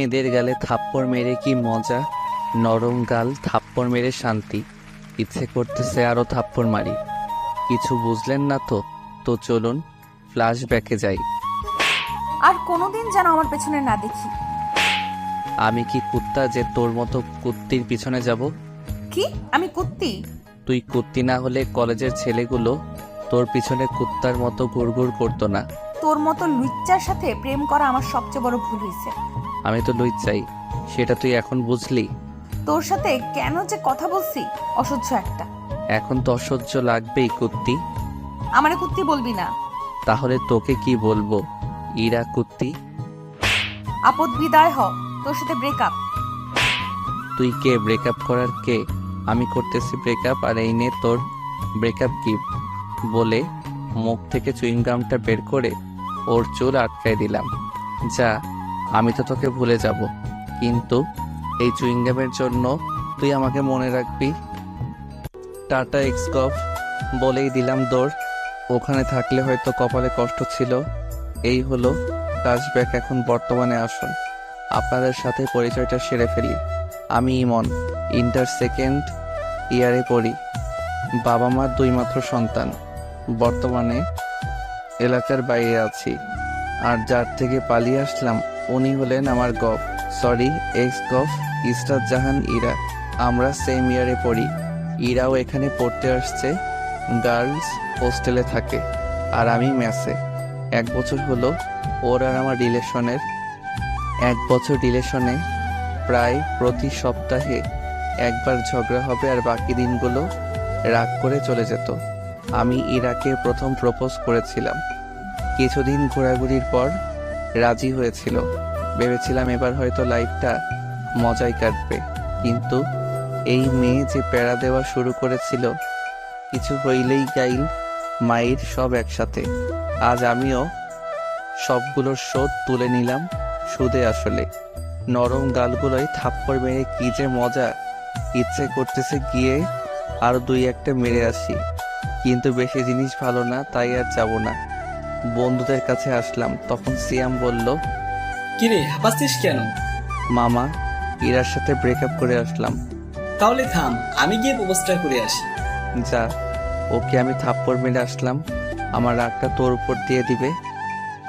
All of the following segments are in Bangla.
মেয়েদের গালে থাপ্পড় মেরে কি মজা, নরম গাল থাপ্পড় মেরে শান্তি। ইচ্ছে করতেছে আরো থাপ্পড় মারি। কিছু বুঝলেন না তো? তো চলুন ফ্ল্যাশব্যাকে যাই। আর কোনোদিন যেন আমার পেছনে না দেখি। আমি কি কুত্তা যে তোর মতো কুত্তির পিছনে যাব? কি আমি কুত্তি? তুই কুত্তি না হলে কলেজের ছেলেগুলো তোর পিছনে কুত্তার মতো ঘুরঘুর করতো না। তোর মতো লুচ্চার সাথে প্রেম করা আমার সবচেয়ে বড় ভুল হয়েছে। আমি তো লুই চাই, সেটা তুই এখন বুঝলি? তোর সাথে কেন যে কথা বলছি, অসহ্য একটা। এখন তো অসহ্য লাগবেই কুত্তি। আমারে কুত্তি বলবি না। তাহলে তোকে কি বলবো? ইরা কুত্তি। আপদ বিদায় হ, তোর সাথে ব্রেকআপ। তুই কে ব্রেকআপ করার কে? আমি করতেছি ব্রেকআপ, আর এই নে তোর ব্রেকআপ গিফট বলে মুখ থেকে চুইংগামটা বের করে ওর চুল আটকায় দিলাম। যা, আমি তো তোকে ভুলে যাব, কিন্তু এই চুইংগামের জন্য তুই আমাকে মনে রাখবি। টাটা এক্সকফ বলেই দিলাম দৌড়। ওখানে থাকলে হয়তো কপালে কষ্ট ছিল। এই হলো ফ্ল্যাশব্যাক। এখন বর্তমানে আসুন, আপনাদের সাথে পরিচয়টা সেরে ফেলি। আমি ইমন, ইন্টার সেকেন্ড ইয়ারে পড়ি। বাবা মার দুই মাত্র সন্তান। বর্তমানে এলাকার বাইরে আছি। আর যার থেকে পালিয়ে আসলাম উনি হলেন আমার এক্স গফ ইসরাত জাহান ইরা। আমরা সেম ইয়ারে পড়ি। ইরাও এখানে পড়তে আসছে, গার্লস হোস্টেলে থাকে, আর আমি মেসে। 1 বছর হলো ওর আর আমার রিলেশনের। 1 বছর রিলেশনে প্রায় প্রতি সপ্তাহে একবার ঝগড়া হবে, আর বাকি দিনগুলো রাগ করে চলে যেত। আমি ইরাকে প্রথম প্রপোজ করেছিলাম। কিছুদিন ঘোরাঘুরির পর রাজি হয়েছিল। ভেবেছিলাম এবার হয়তো লাইফটা মজায় কাটবে, কিন্তু এই মেয়ে যে প্যারা দেওয়া শুরু করেছিল, কিছু হইলেই গাইল মায়ের সব একসাথে। আজ আমিও সবগুলোর শোধ তুলে নিলাম সুদে আসলে। নরম গালগুলোয় থাপ্পড় মেরে কি যে মজা। ইচ্ছে করতেছে গিয়ে আরো 2-1টা মেরে আসি, কিন্তু বেশি জিনিস ভালো না, তাই আর যাব না। বন্ধুদের কাছে আসলাম, তখন সিয়াম বলল, কিরে হাঁপাচ্ছিস কেন? মামা, ইরার সাথে ব্রেকআপ করে আসলাম। তাহলে থাম, আমি গিয়ে প্রপোজটা করে আসি। যা, ওকে আমি থাপ্পড় মেরে আসলাম, আমার রাগটা তোর উপর দিয়ে দিবে।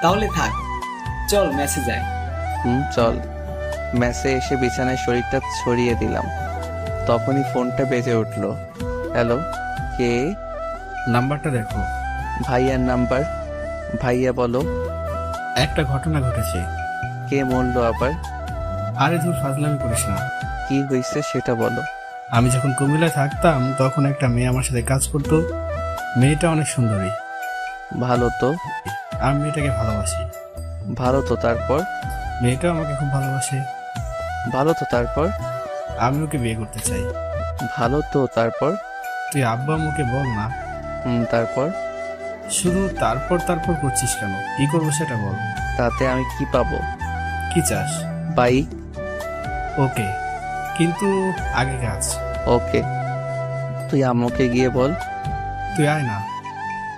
তাহলে থাক, চল ম্যাচে যাই। চল। ম্যাচে এসে বিছানায় শরীরটা ছড়িয়ে দিলাম। তখনই ফোনটা বেজে উঠল। হ্যালো, কে? নাম্বারটা দেখো। ভাইয়ার নাম্বার। ভাইয়া বলো। একটা ঘটনা ঘটেছে। কে মরলো আবার? আরে ধুর, ফাজলামি করিস না। কি হয়েছে সেটা বলো। আমি যখন কুমিল্লায় থাকতাম তখন একটা মেয়ে আমার সাথে কাজ করতো। মেয়েটা অনেক সুন্দরী। ভালো তো। আমি মেয়েটাকে ভালোবাসি। ভালো তো তারপর? মেয়েটাও আমাকে খুব ভালোবাসে। ভালো তো তারপর? আমি ওকে বিয়ে করতে চাই। ভালো তো তারপর? তুই আব্বা আম্মুকে বল না। তারপর? শুধু তারপর তারপর করছিস কেন? কি করবো সেটা বল। তাতে আমি কি পাবো? কি চাস? বাইক। ওকে, কিন্তু আগে কাজ। ওকে, তুই আম্মুকে গিয়ে বল। তুই আয় না।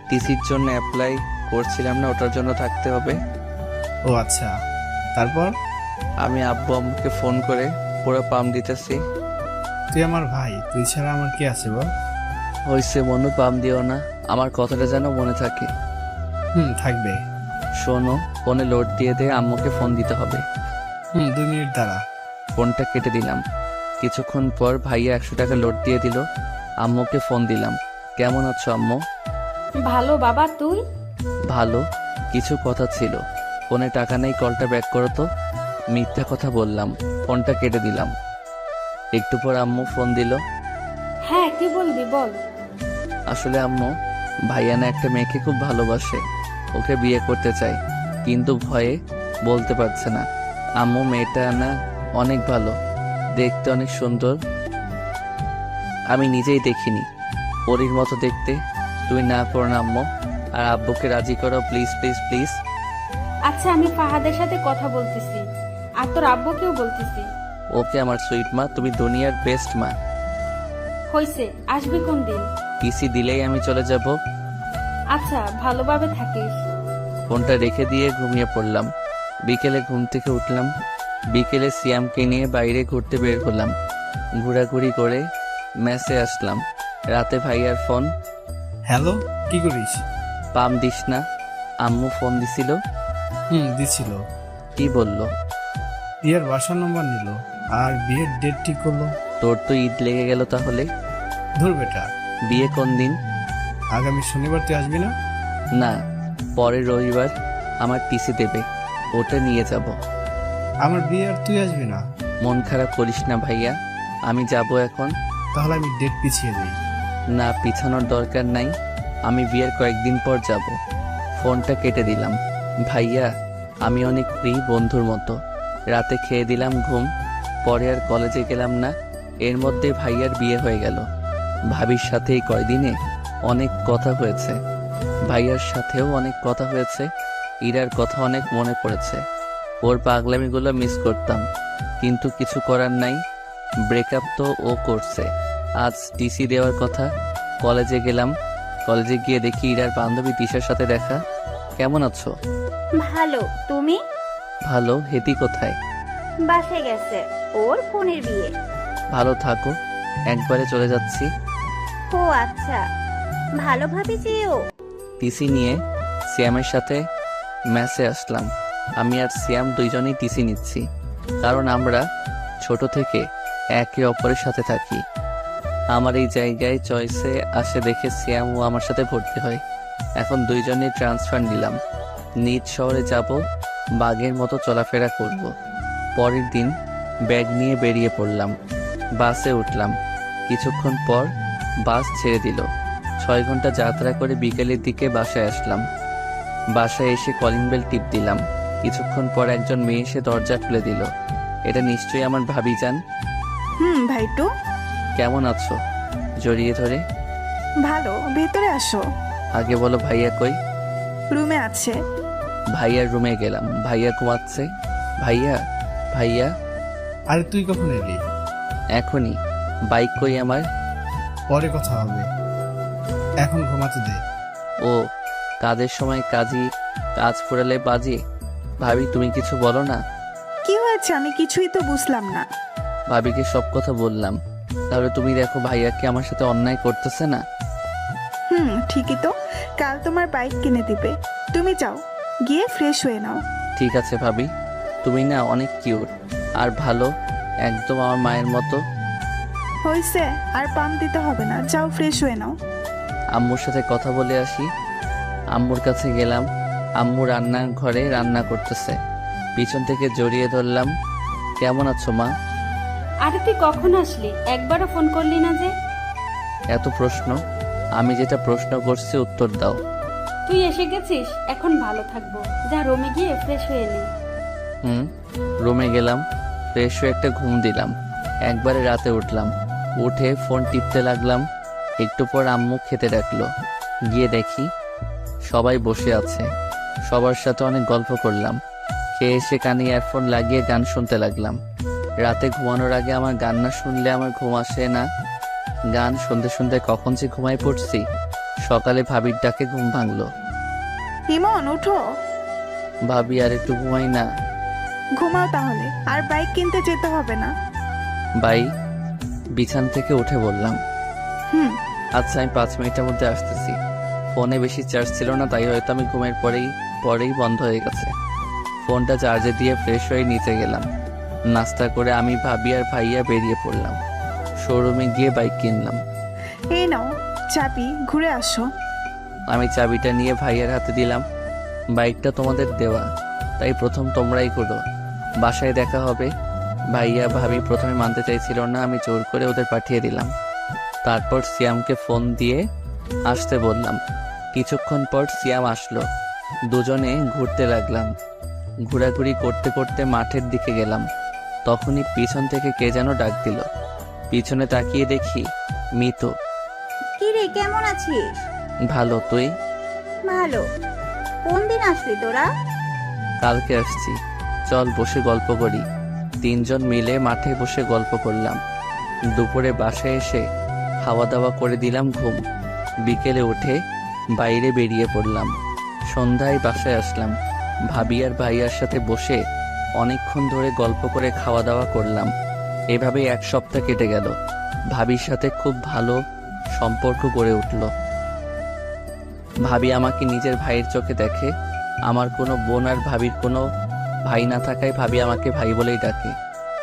টিসির জন্য অ্যাপ্লাই করছিলাম না, ওটার জন্য থাকতে হবে। ও আচ্ছা, তারপর? আমি আব্বু আম্মুকে ফোন করে পুরো পাম দিতেছি। তুই আমার ভাই, তুই ছাড়া আমার কি আছে বল? হইছে মনু, পাম দিও না, আমার কথাটা যেন মনে থাকে। থাকবে। শোনো, ফোনে লোড দিয়ে দে, আম্মুকে ফোন দিতে হবে। 2 মিনিট দাঁড়া। ফোনটা কেটে দিলাম। কিছুক্ষণ পর ভাইয়া 100 টাকা লোড দিয়ে দিল। আম্মুকে ফোন দিলাম। কেমন আছো আম্মু? ভালো বাবা, তুই? ভালো। কিছু কথা ছিল। ফোনে টাকা নেই, কলটা ব্যাক করো তো। মিথ্যা কথা বললাম, ফোনটা কেটে দিলাম। একটু পর আম্মু ফোন দিল। হ্যাঁ, কি বলবি বল। আসলে আম্মু, ভাইয়া না একটা মেয়েকে খুব ভালোবাসে, ওকে বিয়ে করতে চায়, কিন্তু ভয়ে বলতে পারছে না। আম্মু, মেয়েটা না অনেক ভালো, দেখতে অনেক সুন্দর। আমি নিজেই দেখিনি, পরীর মতো দেখতে। তুই না করো না আম্মু, আর আব্বুকে রাজি করো প্লিজ প্লিজ প্লিজ। আচ্ছা, আমি ফাহাদের সাথে কথা বলতেছি, আর তোর আব্বুকেও বলতেছি। ওকে আমার সুইট মা, তুমি দুনিয়ার বেস্ট মা। হইছে, আসবি কোন দিন? পিসি দিলেই আমি চলে যাব। আচ্ছা, ভালোভাবে থাকিস। ফোনটা রেখে দিয়ে ঘুমিয়ে পড়লাম। বিকেলে ঘুম থেকে উঠলাম, বিকেলে সিয়ামকে নিয়ে বাইরে ঘুরতে বের হলাম। ঘোরাঘুরি করে মেসে আসলাম। রাতে ভাইয়ার ফোন। হ্যালো, কি করিস? পাম দিস না। আম্মু ফোন দিছিল। দিছিল। কি বলল? বিয়ের বাসার নম্বর নিল আর বিয়ের ডেট ঠিক করলো। তোর তো ঈদ লেগে গেল তাহলে। ধুর বেটা, বিয়ে কোন দিন? আগামী শনিবার তুই আসবি না? না, পরের রবিবার আমার টিসি দেবে, ওটা নিয়ে যাব। আমার বিয়ে আর তুই আসবি না? মন খারাপ করিস না ভাইয়া, আমি যাব এখন। তাহলে আমি ডেট পিছিয়ে দিই। না, পিছানোর দরকার নাই, আমি বিয়ের কয়েকদিন পর যাব। ফোনটা কেটে দিলাম। ভাইয়া, আমি অনেক ফ্রি, বন্ধুর মতো। রাতে খেয়ে দিলাম ঘুম। পরে আর কলেজে গেলাম না। এর মধ্যে ভাইয়ার বিয়ে হয়ে গেল। ভাবির সাথে এই কয়দিনে অনেক কথা হয়েছে। ভাইয়ার সাথেও অনেক কথা হয়েছে। ইরার কথা অনেক মনে পড়েছে। ওর পাগলামিগুলো মিস করতাম, কিন্তু কিছু করার নাই। ব্রেকআপ তো ও করছে। আজ টিসি দেওয়ার কথা। কলেজে গেলাম। কলেজে গিয়ে দেখি ইরার বান্ধবী তিশার সাথে দেখা। কেমন আছো? ভালো, তুমি? ভালো। হেতি কোথায়? বাসে গেছে, ওর বোনের বিয়ে। ভালো থাকো, একবারে চলে যাচ্ছি। ও আচ্ছা, ভালোভাবে যেও। টিসি নিয়ে সিয়ামের সাথে ম্যাচে আসলাম। আমি আর সিয়াম দুইজনেই টিসি নিচ্ছি, কারণ আমরা ছোট থেকে একে অপরের সাথে থাকি। আমার এই জায়গায় চয়েসে আসে দেখে সিয়ামও আমার সাথে ভর্তি হয়। এখন দুইজনেই ট্রান্সফার নিলাম। নিজ শহরে যাব, বাঘের মতো চলাফেরা করব। পরের দিন ব্যাগ নিয়ে বেরিয়ে পড়লাম। বাসে উঠলাম। কিছুক্ষণ পর বাস ছেড়ে দিল। 6 ঘন্টা যাত্রা করে বিকেলের দিকে বাসায় আসলাম। বাসায় এসে কলিং বেল টিপ দিলাম। কিছুক্ষণ পর একজন মেয়ে এসে দরজা খুলে দিল। এটা নিশ্চয়ই আমার ভাবি যান। ভাইটু, কেমন আছো? জড়িয়ে ধরে। ভালো, ভেতরে আসো। আগে বলো ভাইয়া কই? রুমে আছে। ভাইয়ার রুমে গেলাম। ভাইয়া ঘুমাচ্ছে। ভাইয়া, ভাইয়া। আরে তুই কখন এলি? এখনই। বাইক কই আমার? পরে কথা হবে, এখন ঘুমাতে দে। ও, কাজের সময় কাজী, কাজ ফুরালে বাজি। ভাবি, তুমি কিছু বলো না। কি হয়েছে? আমি কিছুই তো বুঝলাম না। ভাবিকে সব কথা বললাম। তাহলে তুমি দেখো ভাইয়াকে আমার সাথে অন্যায় করতেছে না। ঠিকই তো, কাল তোমার বাইক কিনে দিবে। তুমি যাও, গিয়ে ফ্রেশ হয়ে নাও। ঠিক আছে ভাবি, তুমি না অনেক কিউট আর ভালো, একদম আমার মায়ের মতো। হয়েছে, আর পাম দিতে হবে না, যাও ফ্রেশ হয়ে নাও। আম্মুর সাথে কথা বলে আসি। আম্মুর কাছে গেলাম। আম্মু রান্নার ঘরে রান্না করতেছে। পিছন থেকে জড়িয়ে ধরলাম। কেমন আছো মা? আরে তুই কখন আসলি? একবারও ফোন করলি না যে? এত প্রশ্ন? আমি যেটা প্রশ্ন করছি উত্তর দাও। তুই এসে গেছিস, এখন ভালো থাকবো। যা রুমে গিয়ে ফ্রেশ হয়ে নে। রুমে গেলাম। ফ্রেশ হয়ে একটা ঘুম দিলাম। একবারে রাতে উঠলাম। উঠে ফোন টিপতে লাগলাম। একটু পর আম্মু খেতে ডাকলো। গিয়ে দেখি সবাই বসে আছে। সবার সাথে অনেক গল্প করলাম। খেয়ে এসে কানে ইয়ারফোন লাগিয়ে গান শুনতে লাগলাম। রাতে ঘুমানোর আগে আমার গান না শুনলে আমার ঘুম আসে না। গান শুনতে শুনতে কখন যে ঘুমায় পড়ছি। সকালে ভাবির ডাকে ঘুম ভাঙলো। ইমন, উঠো। ভাবি, আর একটু ঘুমাই না? ঘুমাও তাহলে, আর বাইক কিনতে যেতে হবে না। বাই। বিছান থেকে উঠে বললাম, হুম আচ্ছা আমি 5 মিনিটের মধ্যে আসতেছি। ফোনে বেশি চার্জ ছিল না, তাই হয়তো আমি ঘুমের পরেই বন্ধ হয়ে গেছে। ফোনটা চার্জে দিয়ে ফ্রেশ হয়ে নিচে গেলাম। নাস্তা করে আমি, ভাবি আর ভাইয়া বেরিয়ে পড়লাম। শোরুমে গিয়ে বাইক কিনলাম। এই নাও চাবি, ঘুরে আসো। আমি চাবিটা নিয়ে ভাইয়ার হাতে দিলাম। বাইকটা তোমাদের দেওয়া, তাই প্রথম তোমরাই করো, বাসায় দেখা হবে। ভাইয়া ভাবি প্রথমে মানতে চাইছিল না, আমি জোর করে ওদের পাঠিয়ে দিলাম। তারপর সিয়ামকে ফোন দিয়ে আসতে বললাম। কিছুক্ষণ পর সিয়াম আসলো। দুজনে ঘুরতে লাগলাম। ঘোরাঘুরি করতে করতে মাঠের দিকে গেলাম। তখনই পিছন থেকে কে যেন ডাক দিল। পিছনে তাকিয়ে দেখি মিতু। কি রে, কেমন আছিস? ভালো, তুই? ভালো। কোন দিন আসলি তোরা? কালকে আসছি। চল বসে গল্প করি। 3 জন মিলে মাঠে বসে গল্প করলাম। দুপুরে বাসায় এসে খাওয়া দাওয়া করে দিলাম ঘুম। বিকেলে উঠে বাইরে বেরিয়ে পড়লাম। সন্ধ্যায় বাসায় আসলাম। ভাবি আর ভাইয়ার সাথে বসে অনেকক্ষণ ধরে গল্প করে খাওয়া দাওয়া করলাম। এভাবেই 1 সপ্তাহ কেটে গেল। ভাবির সাথে খুব ভালো সম্পর্ক গড়ে উঠল। ভাবি আমাকে নিজের ভাইয়ের চোখে দেখে। আমার কোনো বোন আর ভাবির কোনো ভাই না থাকায় ভাবি আমাকে ভাই বলেই ডাকে,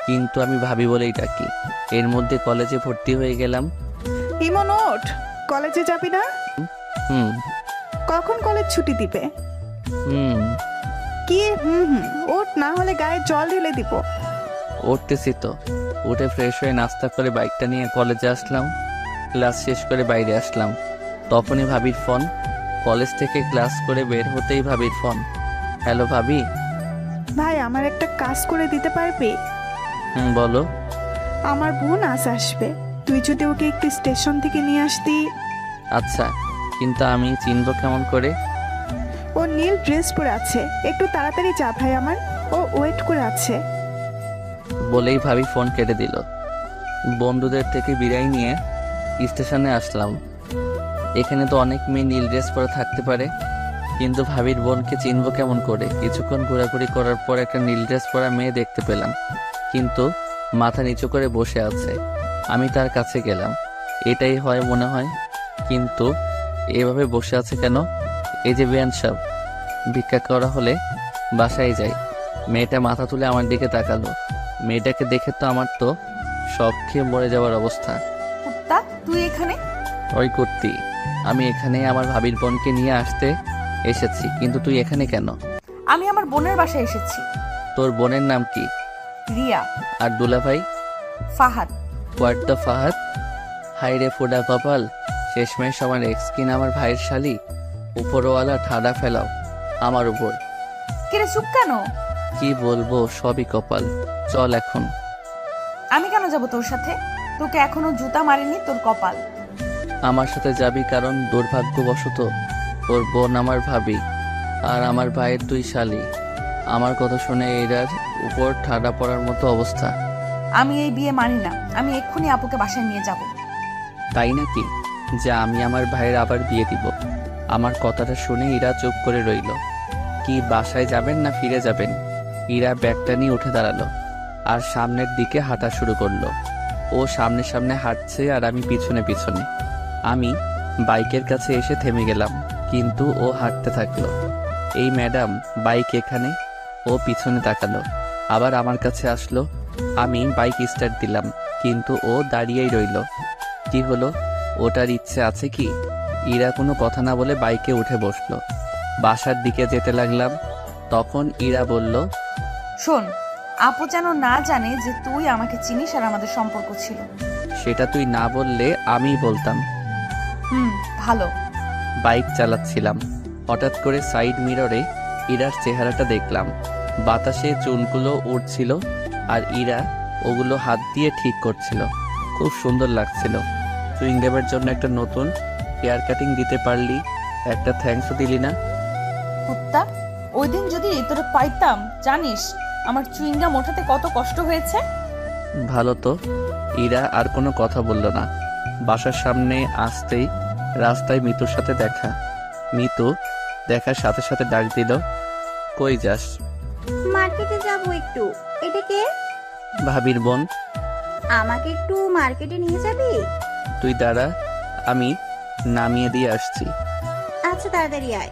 কিন্তু আমি ভাবি বলেই ডাকি। এর মধ্যে কলেজে ভর্তি হয়ে গেলাম। ইমন ওঠ, কলেজে যাবি না? হুম কখন কলেজ ছুটি দিবে? হুম কি হুম হুম? ওঠ, না হলে গায়ে জল ঢেলে দিব। উঠতেছি তো। উঠে ফ্রেশ হয়ে নাস্তা করে বাইকটা নিয়ে কলেজে আসলাম। ক্লাস শেষ করে বাইরে আসলাম, তখনই ভাবির ফোন। কলেজ থেকে ক্লাস করে বের হতেই ভাবির ফোন। হ্যালো ভাবি। ভাই, আমার একটা কাজ করে দিতে পারবি? বলো। আমার বোন আজ আসবে, তুই যদি ওকে একটু স্টেশন থেকে নিয়ে আসতি। আচ্ছা, কিন্তু আমি চিনব কেমন করে? ও নীল ড্রেস পরে আছে, একটু তাড়াতাড়ি যা ভাই, আমার ও ওয়েট করে আছে। বলেই ভাবি ফোন কেটে দিল। বন্ধুদের থেকে বিদায় নিয়ে স্টেশনে আসলাম। এখানে তো অনেক মেয়ে নীল ড্রেস পরে থাকতে পারে, কিন্তু ভাবির বোনকে চিনব কেমন করে? কিছুক্ষণ ঘোরাঘুরি করার পর একটা নীল ড্রেস পরা মেয়ে দেখতে পেলাম, কিন্তু মাথা নিচু করে বসে আছে। আমি তার কাছে গেলাম। এটাই হয় মনে হয়, কিন্তু এভাবে বসে আছে কেন? এই যে বিয়ান সাহেব, ভিক্ষা করা হলে বাসায় যাই। মেয়েটা মাথা তুলে আমার দিকে তাকালো। মেয়েটাকে দেখে তো আমার তো শখ খেয়ে মরে যাওয়ার অবস্থা। কুত্তা, তুই এখানে? ওই কুর্তি, আমি এখানে আমার ভাবির বোনকে নিয়ে আসতে এসেছি, কিন্তু তুই এখানে কেন? আমি আমার বোনের বাসায় এসেছি। তোর বোনের নাম কি? রিয়া। আর দুলাভাই? ফাহাদ। What the Fahad? হাই রে ফোডা কপাল, শেষমেশ আমার এক্স কিনা আমার ভাইয়ের শালি। উপরওয়ালা ঠাডা ফেলাও আমার উপর। কিরে চুপ কেন? কি বলবো, সবই কপাল। চল এখন। আমি কেন যাব তোর সাথে? তোকে এখনো জুতা মারিনি, তোর কপাল। আমার সাথে যাবি কারণ দুর্ভাগ্যবশত তোর বোন আমার ভাবি, আর আমার ভাইয়ের তুই শালি। আমার কথা শুনে এরার উপর ঠাডা পড়ার মতো অবস্থা। আমি এই বিয়ে মানি না। আমি এক্ষুনি আপুকে বাসায় নিয়ে যাব। তাই নাকি? যে আমি আমার ভাইয়ের আবার বিয়ে দিব? আমার কথাটা শুনে ইরা চুপ করে রইল। কি বাসায় যাবেন না ফিরে যাবেন? ইরা ব্যাগটা নিয়ে উঠে দাঁড়ালো আর সামনের দিকে হাঁটা শুরু করলো। ও সামনে সামনে হাঁটছে আর আমি পিছনে পিছনে। আমি বাইকের কাছে এসে থেমে গেলাম, কিন্তু ও হাঁটতে থাকলো। এই ম্যাডাম, বাইক এখানে? ও পিছনে তাকালো, আবার আমার কাছে আসলো। আমি বাইক স্টার্ট দিলাম, কিন্তু ও দাঁড়িয়েই রইল। কি হলো? ওটার ইচ্ছে আছে কি? ইরা কোনো কথা না বলে বাইকে উঠে বসলো। বাসার দিকে যেতে লাগলাম, তখন ইরা বলল, শোন, আপু যেন না জানে যে তুই আমাকে চিনিস আর আমাদের সম্পর্ক ছিল। সেটা তুই না বললে আমিই বলতাম। ভালো। বাইক চালাচ্ছিলাম, হঠাৎ করে সাইড মিররে ইরার চেহারাটা দেখলাম। বাতাসে চুলগুলো উড়ছিল আর ইরা ওগুলো হাত দিয়ে ঠিক করছিল। খুব সুন্দর লাগছিল। চুইংগামের জন্য একটা নতুন হেয়ার কাটিং দিতে পারলি, একটা থ্যাঙ্কসও দিলি না। কুত্তা, ওই দিন যদি তোরে পাইতাম, জানিস আমার চুইংগাম ওঠাতে কত কষ্ট হয়েছে। ভালো তো। ইরা আর কোনো কথা বলল না। বাসার সামনে আসতেই রাস্তায় মিতুর সাথে দেখা। মিতু দেখার সাথে সাথে ডাক দিল, কই যাস? মার্কেটে যাব একটু। এটা কে? ভাবির বোন। আমাকে একটু মার্কেটে নিয়ে যাবি? তুই দাঁড়া, আমি নামিয়ে দিয়ে আসছি। আচ্ছা, তাড়াতাড়ি আয়।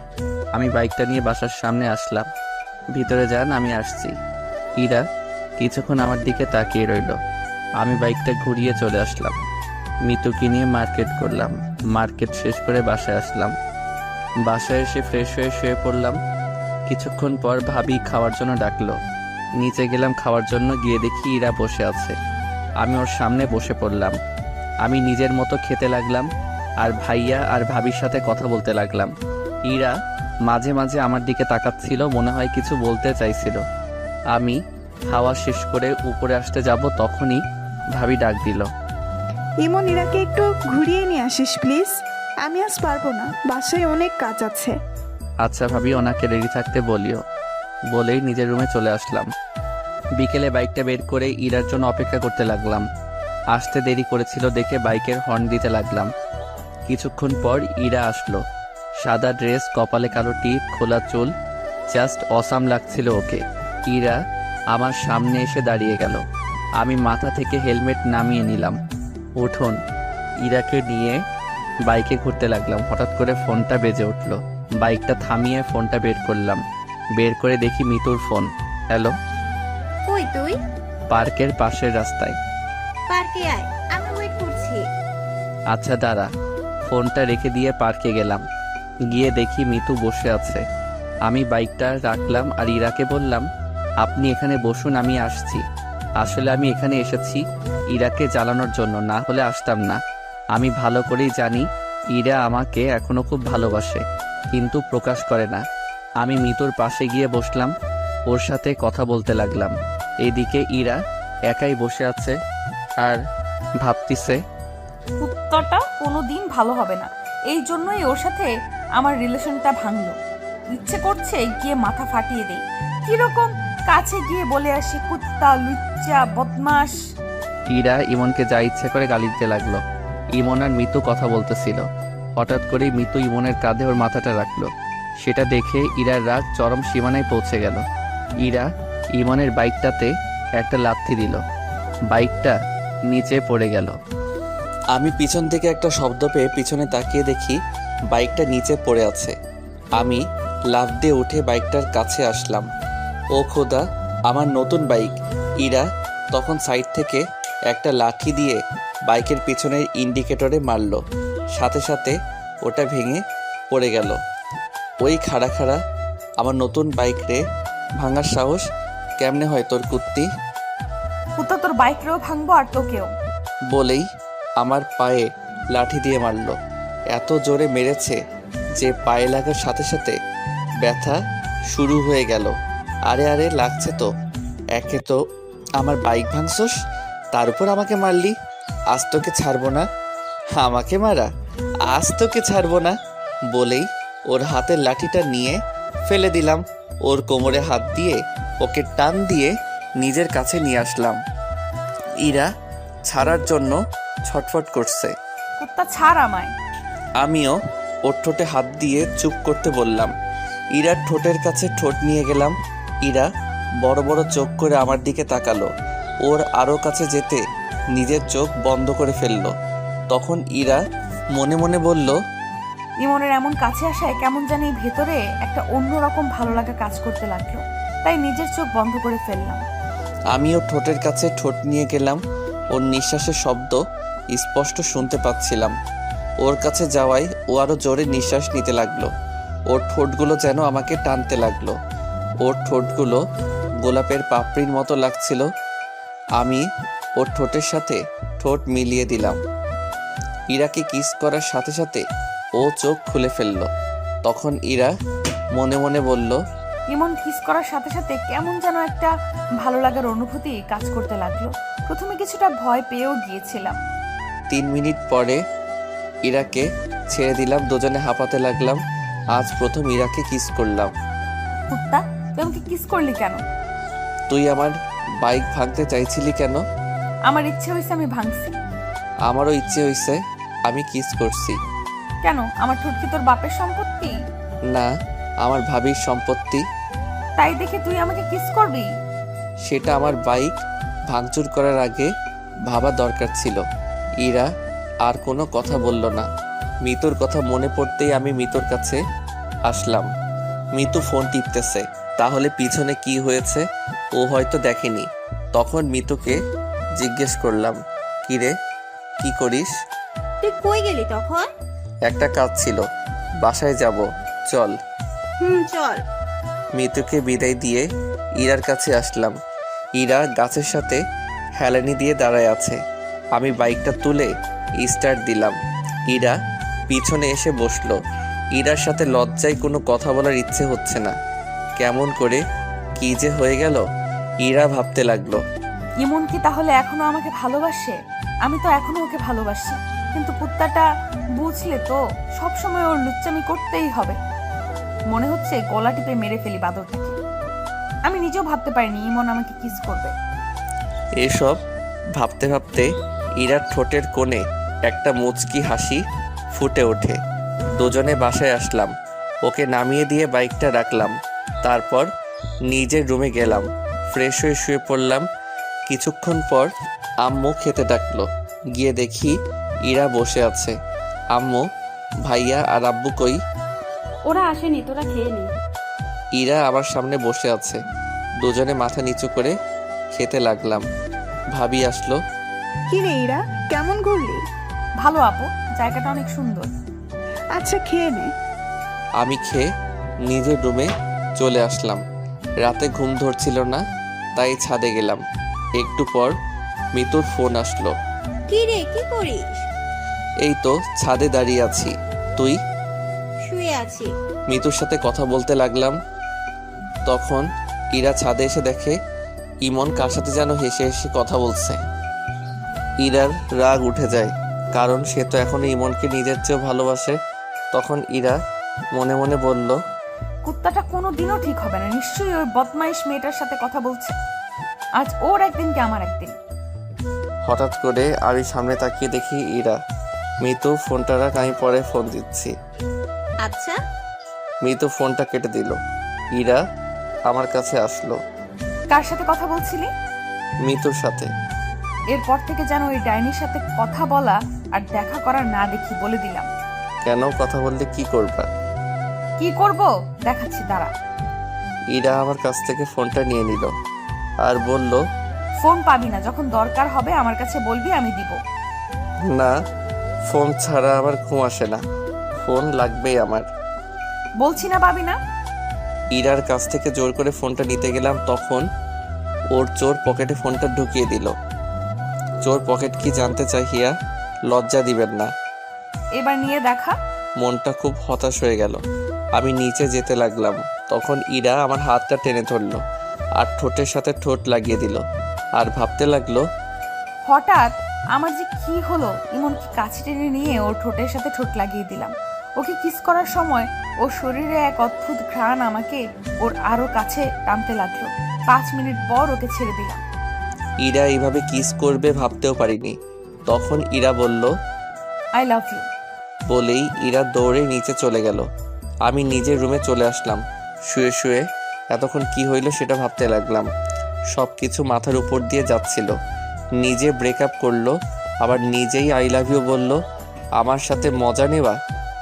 আমি বাইকটা নিয়ে বাসার সামনে আসলাম। ভিতরে যান, আমি আসছি। ইরা কিছুক্ষণ আমার দিকে তাকিয়ে রইল। আমি বাইকটা ঘুরিয়ে চলে আসলাম। মিতুকে নিয়ে মার্কেট করলাম। মার্কেট শেষ করে বাসায় আসলাম। বাসায় এসে ফ্রেশ হয়ে শুয়ে পড়লাম। কিছুক্ষণ পর ভাবি খাওয়ার জন্য ডাকলো। নিচে গেলাম খাওয়ার জন্য, গিয়ে দেখি ইরা বসে আছে। আমি ওর সামনে বসে পড়লাম। আমি নিজের মতো খেতে লাগলাম আর ভাইয়া আর ভাবির সাথে কথা বলতে লাগলাম। ইরা মাঝে মাঝে আমার দিকে তাকাচ্ছিল, মনে হয় কিছু বলতে চাইছিল। আমি খাওয়া শেষ করে উপরে আসতে যাব, তখনই ভাবি ডাক দিল, ইমন, ইরাকে একটু ঘুরিয়ে নিয়ে আসিস প্লিজ। আমি আজ পারবো না, বাসায় অনেক কাজ আছে। আচ্ছা ভাবি, ওনাকে রেডি থাকতে বলিও। বলেই নিজের রুমে চলে আসলাম। বিকেলে বাইকটা বের করে ইরার জন্য অপেক্ষা করতে লাগলাম। আসতে দেরি করেছিল দেখে বাইকের হর্ন দিতে লাগলাম। কিছুক্ষণ পর ইরা আসলো। সাদা ড্রেস, কপালে কালো টিপ, খোলা চুল, জাস্ট অসাম লাগছিল ওকে। ইরা আমার সামনে এসে দাঁড়িয়ে গেল। আমি মাথা থেকে হেলমেট নামিয়ে নিলাম। উঠোন ইরাকে নিয়ে বাইকে ঘুরতে লাগলাম। হঠাৎ করে ফোনটা বেজে উঠল। বাইকটা থামিয়ে ফোনটা বের করলাম। বের করে দেখি মিতুর ফোন। হ্যালো। কই তুই? পার্কের পাশের রাস্তায়। পার্কে আয়, আমি ওয়েট করছি। আচ্ছা দাঁড়া। ফোনটা রেখে দিয়ে পার্কে গেলাম। গিয়ে দেখি মিতু বসে আছে। আমি বাইকটা রাখলাম আর ইরাকে বললাম, আপনি এখানে বসুন, আমি আসছি। আসলে আমি এখানে এসেছি ইরাকে জ্বালানোর জন্য, না হলে আসতাম না। আমি ভালো করেই জানি ইরা আমাকে এখনো খুব ভালোবাসে, কিন্তু প্রকাশ করে না। আমি মিতুর পাশে গিয়ে বসলাম, ওর সাথে কথা বলতে লাগলাম। এদিকে ইরা একাই বসে আছে আর ভাবতিছে কুত্তাটা কোনোদিন ভালো হবে না, এই জন্যই ওর সাথে আমার রিলেশনটা ভাঙলো। ইচ্ছে করছে গিয়ে মাথা ফাটিয়ে দেই। কিরকম কাছে গিয়ে বলে আসি, কুত্তা, লুচ্চা, বদমাস। ইরা ইমনকে যা ইচ্ছে করে গালি দিতে লাগলো। ইমন আর মিতু কথা বলতেছিল। হঠাৎ করেই মিতু ইমনের কাঁধে ওর মাথাটা রাখলো। সেটা দেখে ইরার রাগ চরম সীমানায় পৌঁছে গেল। ইরা ইমনের বাইকটাতে একটা লাথি দিল। বাইকটা নিচে পড়ে গেল। আমি পিছন থেকে একটা শব্দ পেয়ে পিছনে তাকিয়ে দেখি বাইকটা নিচে পড়ে আছে। আমি লাফ দিয়ে উঠে বাইকটার কাছে আসলাম। ও খোদা, আমার নতুন বাইক! ইরা তখন সাইড থেকে একটা লাঠি দিয়ে বাইকের পিছনের ইন্ডিকেটরে মারলো। সাথে সাথে ওটা ভেঙে পড়ে গেল। ওই খাড়া খাড়া আমার নতুন বাইক রে ভাঙার সাহস কেমনে হয় তোর কুত্তি? কুত্তা, তোর বাইকরেও ভাঙবো আর তোকেও। বলেই আমার পায়ে লাঠি দিয়ে মারল। এত জোরে মেরেছে যে পায়ে লাগার সাথে সাথে ব্যথা শুরু হয়ে গেল। আরে আরে লাগছে তো। একে তো আমার বাইক ভাঙছস, তার উপর আমাকে মারলি। আজ তোকে ছাড়বো না। আমাকে মারা, আজ তোকে ছাড়বো না বলেই ওর হাতের লাঠিটা নিয়ে ফেলে দিলাম। ওর কোমরে হাত দিয়ে ওকে টান দিয়ে নিজের কাছে নিয়ে আসলাম। ইরা ছাড়ার জন্য ছটফট করছে। কুত্তা, ছাড় আমায়। আমিও ওর ঠোঁটে হাত দিয়ে চুপ করতে বললাম। ইরার ঠোঁটের কাছে ঠোঁট নিয়ে গেলাম। ইরা বড় বড় চোখ করে আমার দিকে তাকালো। ওর আরও কাছে যেতে নিজের চোখ বন্ধ করে ফেললো। তখন ইরা মনে মনে বলল, ইমনের এমন কাছে আসায় কেমন জানি ভেতরে একটা অন্যরকম ভালো লাগা কাজ করতে লাগলো, তাই নিজের চোখ বন্ধ করে ফেললাম। আমিও ঠোঁটের কাছে ঠোঁট নিয়ে গেলাম। ওর নিঃশ্বাসের শব্দ স্পষ্ট শুনতে পাচ্ছিলাম। ওর কাছে যাওয়ায় ও আরো জোরে নিঃশ্বাস নিতে লাগলো। ওর ঠোঁটগুলো যেন আমাকে টানতে লাগলো। ওর ঠোঁটগুলো গোলাপের পাপড়ির মতো লাগছিল। আমি ওর ঠোঁটের সাথে ঠোঁট মিলিয়ে দিলাম। ইরাকে কিস করার সাথে সাথে ও চোখ খুলে ফেলল। তখন ইরা মনে মনে বলল, ইমন কিস করার সাথে সাথে কেমন যেন একটা ভালো লাগার অনুভূতি কাজ করতে লাগলো। প্রথমে কিছুটা ভয় পেয়েও গিয়েছিলাম। 3 মিনিট পরে ইরাকে ছেড়ে দিলাম। দুজনে হাঁপাতে লাগলাম। আজ প্রথম ইরাকে কিস করলাম। কুত্তা, তুই আমাকে কিস করলি কেন? তুই আমার বাইক ভাঙতে চাইছিলি কেন? আমার ইচ্ছে হয়েছে, আমি ভাঙছি। আমারও ইচ্ছে হয়েছে, আমি কিস করছি। কেন? আমার ঠোঁট কি তোর বাপের সম্পত্তি? না, আমার ভাবির সম্পত্তি। তাই দেখে তুই আমাকে কিস করবি? সেটা আমার বাইক ভাঙচুর করার আগে ভাবা দরকার ছিল। ইরা আর কোনো কথা বলল না। মিতুর কথা মনে পড়তেই আমি মিতুর কাছে আসলাম। মিতু ফোন টিপতেছে। তাহলে পিছনে কি হয়েছে ও হয়তো দেখেনি। তখন মিতুকে জিজ্ঞেস করলাম, কি রে, কি করিস? তুই কই গেলি তখন? একটা কাজ ছিল, বাসায় যাব, চল। চল। মিতুকে বিদায় দিয়ে ইরার কাছে আসলাম। ইরা গাছের সাথে হেলানি দিয়ে দাঁড়ায় আছে। আমি বাইকটা তুলে স্টার্ট দিলাম। ইরা পিছনে এসে বসলো। ইরার সাথে লজ্জায় কোনো কথা বলার ইচ্ছে হচ্ছে না। কেমন করে কি যে হয়ে গেল ইরা ভাবতে লাগলো। ইমন কি তাহলে এখনো আমাকে ভালোবাসে? আমি তো এখনো ওকে ভালোবাসি, কিন্তু কুত্তাটা বুঝলে তো সবসময় ওর লুচ্চামি করতেই হবে। মনে হচ্ছে গলা টিপে মেরে ফেলি বাদরটাকে। আমি নিজেও ভাবতে পারিনি ইমন আমাকে কিস করবে। এসব ভাবতে ভাবতে ইরার ঠোঁটের কোণে একটা মুচকি হাসি ফুটে ওঠে। দুজনে বাসায় আসলাম। ওকে নামিয়ে দিয়ে বাইকটা রাখলাম। তারপর নিজের রুমে গেলাম। ফ্রেশ হয়ে শুয়ে পড়লাম। কিছুক্ষণ পর আম্মু খেতে ডাকলো। গিয়ে দেখি ইরা বসে আছে। আম্মু, ভাইয়া আর আব্বু কই? ওরা আসেনি, তোরা খেয়ে নি। ইরা আমার সামনে বসে আছে। দুজনে মাথা নিচু করে খেতে লাগলাম। ভাবি আসলো। কি রে ইরা, কেমন ঘুরলি? ভালো আপু, জায়গাটা অনেক সুন্দর। আচ্ছা খেয়ে নে। আমি খেয়ে নিজের রুমে চলে আসলাম। রাতে ঘুম ধরছিল না, তাই ছাদে গেলাম। একটু পর মিতুর ফোন আসলো। কি রে, কি করিস? এই তো ছাদে দাঁড়িয়ে আছি। তুই? শুয়ে আছি। মিতুর সাথে কথা বলতে লাগলাম। তখন ইরা ছাদে এসে দেখে ইমন কার সাথে যেন হেসে হেসে কথা বলছে। ইরার রাগ উঠে যায়, কারণ সে তো এখনো ইমনকে নিজের চেয়েও ভালোবাসে। তখন ইরা মনে মনে বলল, কুত্তাটা কোনো দিনও ঠিক হবে না, নিশ্চয়ই ওই বদমাইশ মেয়েটার সাথে কথা বলছে। আজ ওর একদিন কি আমার একদিন। হঠাৎ করে আমি সামনে তাকিয়ে দেখি ইরা। মিতু, ফোনটা রাখ, আমি পরে ফোন দিচ্ছি। আচ্ছা। মিতু ফোনটা কেটে দিল। ইরা আমার কাছে আসলো। কার সাথে কথা বলছিলি? মিতুর সাথে। এরপর থেকে যেন ওই ডাইনির সাথে কথা বলা আর দেখা করা না দেখি, বলে দিলাম। কেন? কথা বললে কি করবা? কি করব দেখাচ্ছি, দাঁড়া। ইরা আমার কাছ থেকে ফোনটা নিয়ে নিল আর বলল, ফোন পাবি না, যখন দরকার হবে আমার কাছে বলবি, আমি দিব। না, ফোন ছাড়া আমার ঘুম আসে না, ফোন লাগবেই আমার। বলছি না পাবি না। ইরার কাছ থেকে জোর করে ফোনটা নিতে গেলাম, তখন ওর চোর পকেটে ফোনটা ঢুকিয়ে দিল। চোর পকেট কি জানতে চাহিয়া লজ্জা দিবেন না। এবার নিয়ে দেখা। মনটা খুব হতাশ হয়ে গেল। আমি নিচে যেতে লাগলাম, তখন ইরা আমার হাতটা টেনে ধরলো আর ঠোঁটের সাথে ঠোঁট লাগিয়ে দিল আর ভাবতে লাগলো, হঠাৎ আমার যে কি হলো, ইমনকে কাছে টেনে নিয়ে ওর ঠোঁটের সাথে ঠোঁট লাগিয়ে দিলাম। ওকে কিস করার সময় ওর শরীরে এক অদ্ভুত ঘ্রাণ আমাকে ওর আরো কাছে টানতে লাগলো। 5 মিনিট পর ওকে ছেড়ে দিলাম। ইরা এইভাবে কিস করবে ভাবতেও পারিনি। তখন ইরা বলল, আই লাভ ইউ। বলেই ইরা দৌড়ে নিচে চলে গেল। আমি নিজের রুমে চলে আসলাম। শুয়ে শুয়ে এতক্ষণ কি হইল সেটা ভাবতে লাগলাম। সব কিছু মাথার উপর দিয়ে যাচ্ছিল। নিজে ব্রেকআপ করলো, আবার নিজেই আই লাভ ইউ বললো। আমার সাথে মজা নেওয়া,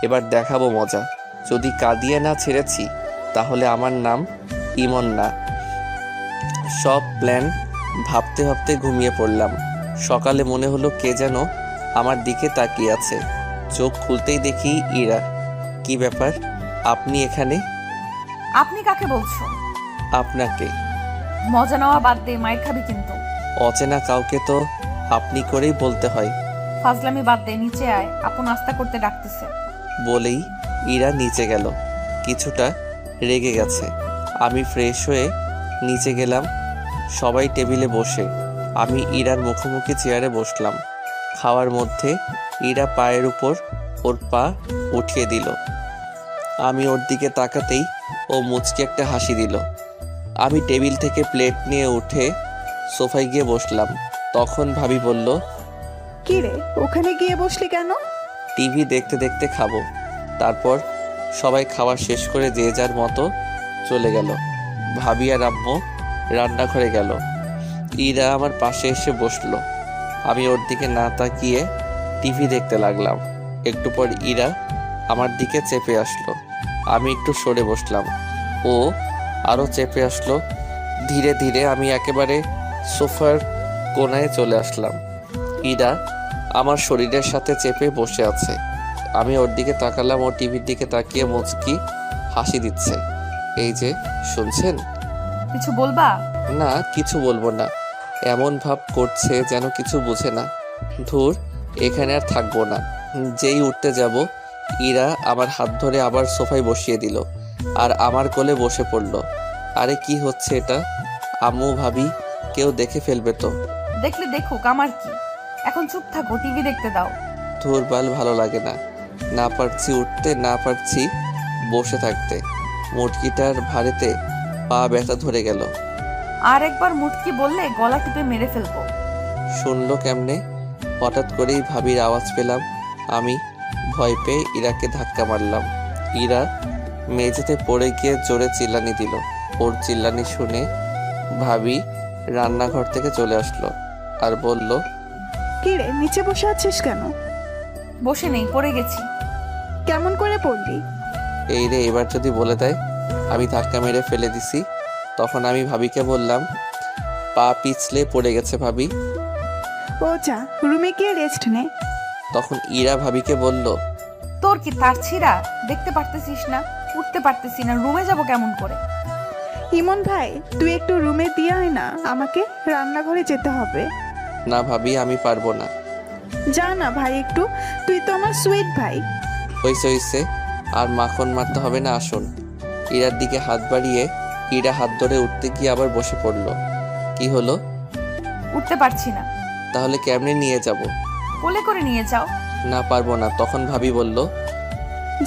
এবার দেখাবো মজা। যদি কাঁদিয়ে না ছেড়েছি তাহলে আমার নাম ইমন না। সব প্ল্যান ভাবতে ভাবতে ঘুমিয়ে পড়লাম। সকালে মনে হলো কে যেন আমার দিকে তাকিয়ে আছে। চোখ খুলতেই দেখি ইরা। কি ব্যাপার, আপনি এখানে? আপনি কাকে বলছো? আপনাকে। মজা নেওয়া বাদ দে, মাইর খাবি কিন্তু। অচেনা কাউকে তো আপনি করেই বলতে হয়। ফাজলামি বাদ দে, নিচে আয়, আপু নাস্তা করতে ডাকতেছে। বলেই ইরা নিচে গেল। কিছুটা রেগে গেছে। আমি ফ্রেশ হয়ে নিচে গেলাম। সবাই টেবিলে বসে, আমি ইরার মুখোমুখি চেয়ারে বসলাম। খাওয়ার মধ্যে ইরা পায়ের উপর ওর পা উঠিয়ে দিল। আমি ওর দিকে তাকাতেই ও মুচকি একটা হাসি দিল। আমি টেবিল থেকে প্লেট নিয়ে উঠে সোফায় গিয়ে বসলাম। তখন ভাবি বলল, কি রে, ওখানে গিয়ে বসলি কেন? টিভি দেখতে দেখতে খাবো। তারপর সবাই খাওয়া শেষ করে যে যার মতো চলে গেল। ভাবি আর আম্মু রান্নাঘরে গেল। ইরা আমার পাশে এসে বসলো। আমি ওর দিকে না তাকিয়ে টিভি দেখতে লাগলাম। একটু পর ইরা আমার দিকে চেপে আসলো। আমি একটু সরে বসলাম। ও আরও চেপে আসলো। ধীরে ধীরে আমি একেবারে সোফার কোনায় চলে আসলাম। ইরা আমার শরীরের সাথে চেপে বসে আছে। আমি ওর দিকে তাকালাম। ও টিভির দিকে তাকিয়ে মুচকি হাসি দিচ্ছে। এই যে, শুনছেন? কিছু বলবা? না, কিছু বলবো না। এমন ভাব করছে যেন কিছু বুঝে না। ধুর, এখানে আর থাকবো না। যেই উঠতে যাব, ইরা আমার হাত ধরে আবার সোফায় বসিয়ে দিল আর আমার কোলে বসে পড়ল। আরে কি হচ্ছে এটা? আম্মু, ভাবি কেউ দেখে ফেলবে তো। দেখলে দেখুক, আমার কি। এখন চুপ থাকো, টিভি দেখতে দাও। ধুর বাল, ভালো লাগে না। না পারছি উঠতে, না পারছি বসে থাকতে। মুটকিটার ভারেতে পা ব্যথা ধরে গেল। আর একবার মুটকি বললে গলা টিপে মেরে ফেলবো। শুনলো কেমনে? হঠাৎ করেই ভাবির আওয়াজ পেলাম। আমি ভয় পেয়ে ইরাকে ধাক্কা মারলাম। ইরা মেঝেতে পড়ে গিয়ে জোরে চিল্লানি দিল। ওর চিল্লানি শুনে ভাবি রান্নাঘর থেকে চলে আসলো আর বলল, কি রে নিচে বসে আছিস কেন? বসে নেই, পড়ে গেছি। কেমন করে পড়লি? এই রে, এবার যদি বলে দেয় আমি ধাক্কা মেরে ফেলে দিছি। তখন আমি ভাবিকে বললাম, পা পিছলে পড়ে গেছে ভাবি। ও যা, রুমে গিয়ে রেস্ট নে। তখন ইরা ভাবিকে বলল, তোর কি তার ছিঁড়া? দেখতে পারতেছিস না? উঠতে পারতেছি না, রুমে যাব কেমন করে? ইমন ভাই, তুই একটু রুমে দিয়ে আয় না, আমাকে রান্নাঘরে যেতে হবে। না ভাবি, আমি পারবো না। যা না ভাই একটু, তুই তো আমার সুইট ভাই। হইছে আর মাখন মারতে হবে না, আসুন। ইরার দিকে হাত বাড়িয়ে ইরা হাত ধরে উঠতে গিয়ে আবার বসে পড়লো। কি হলো? উঠতে পারছি না। তাহলে কেমনে নিয়ে যাব? কোলে করে নিয়ে যাও। না, পারবো না। তখন ভাবি বলল,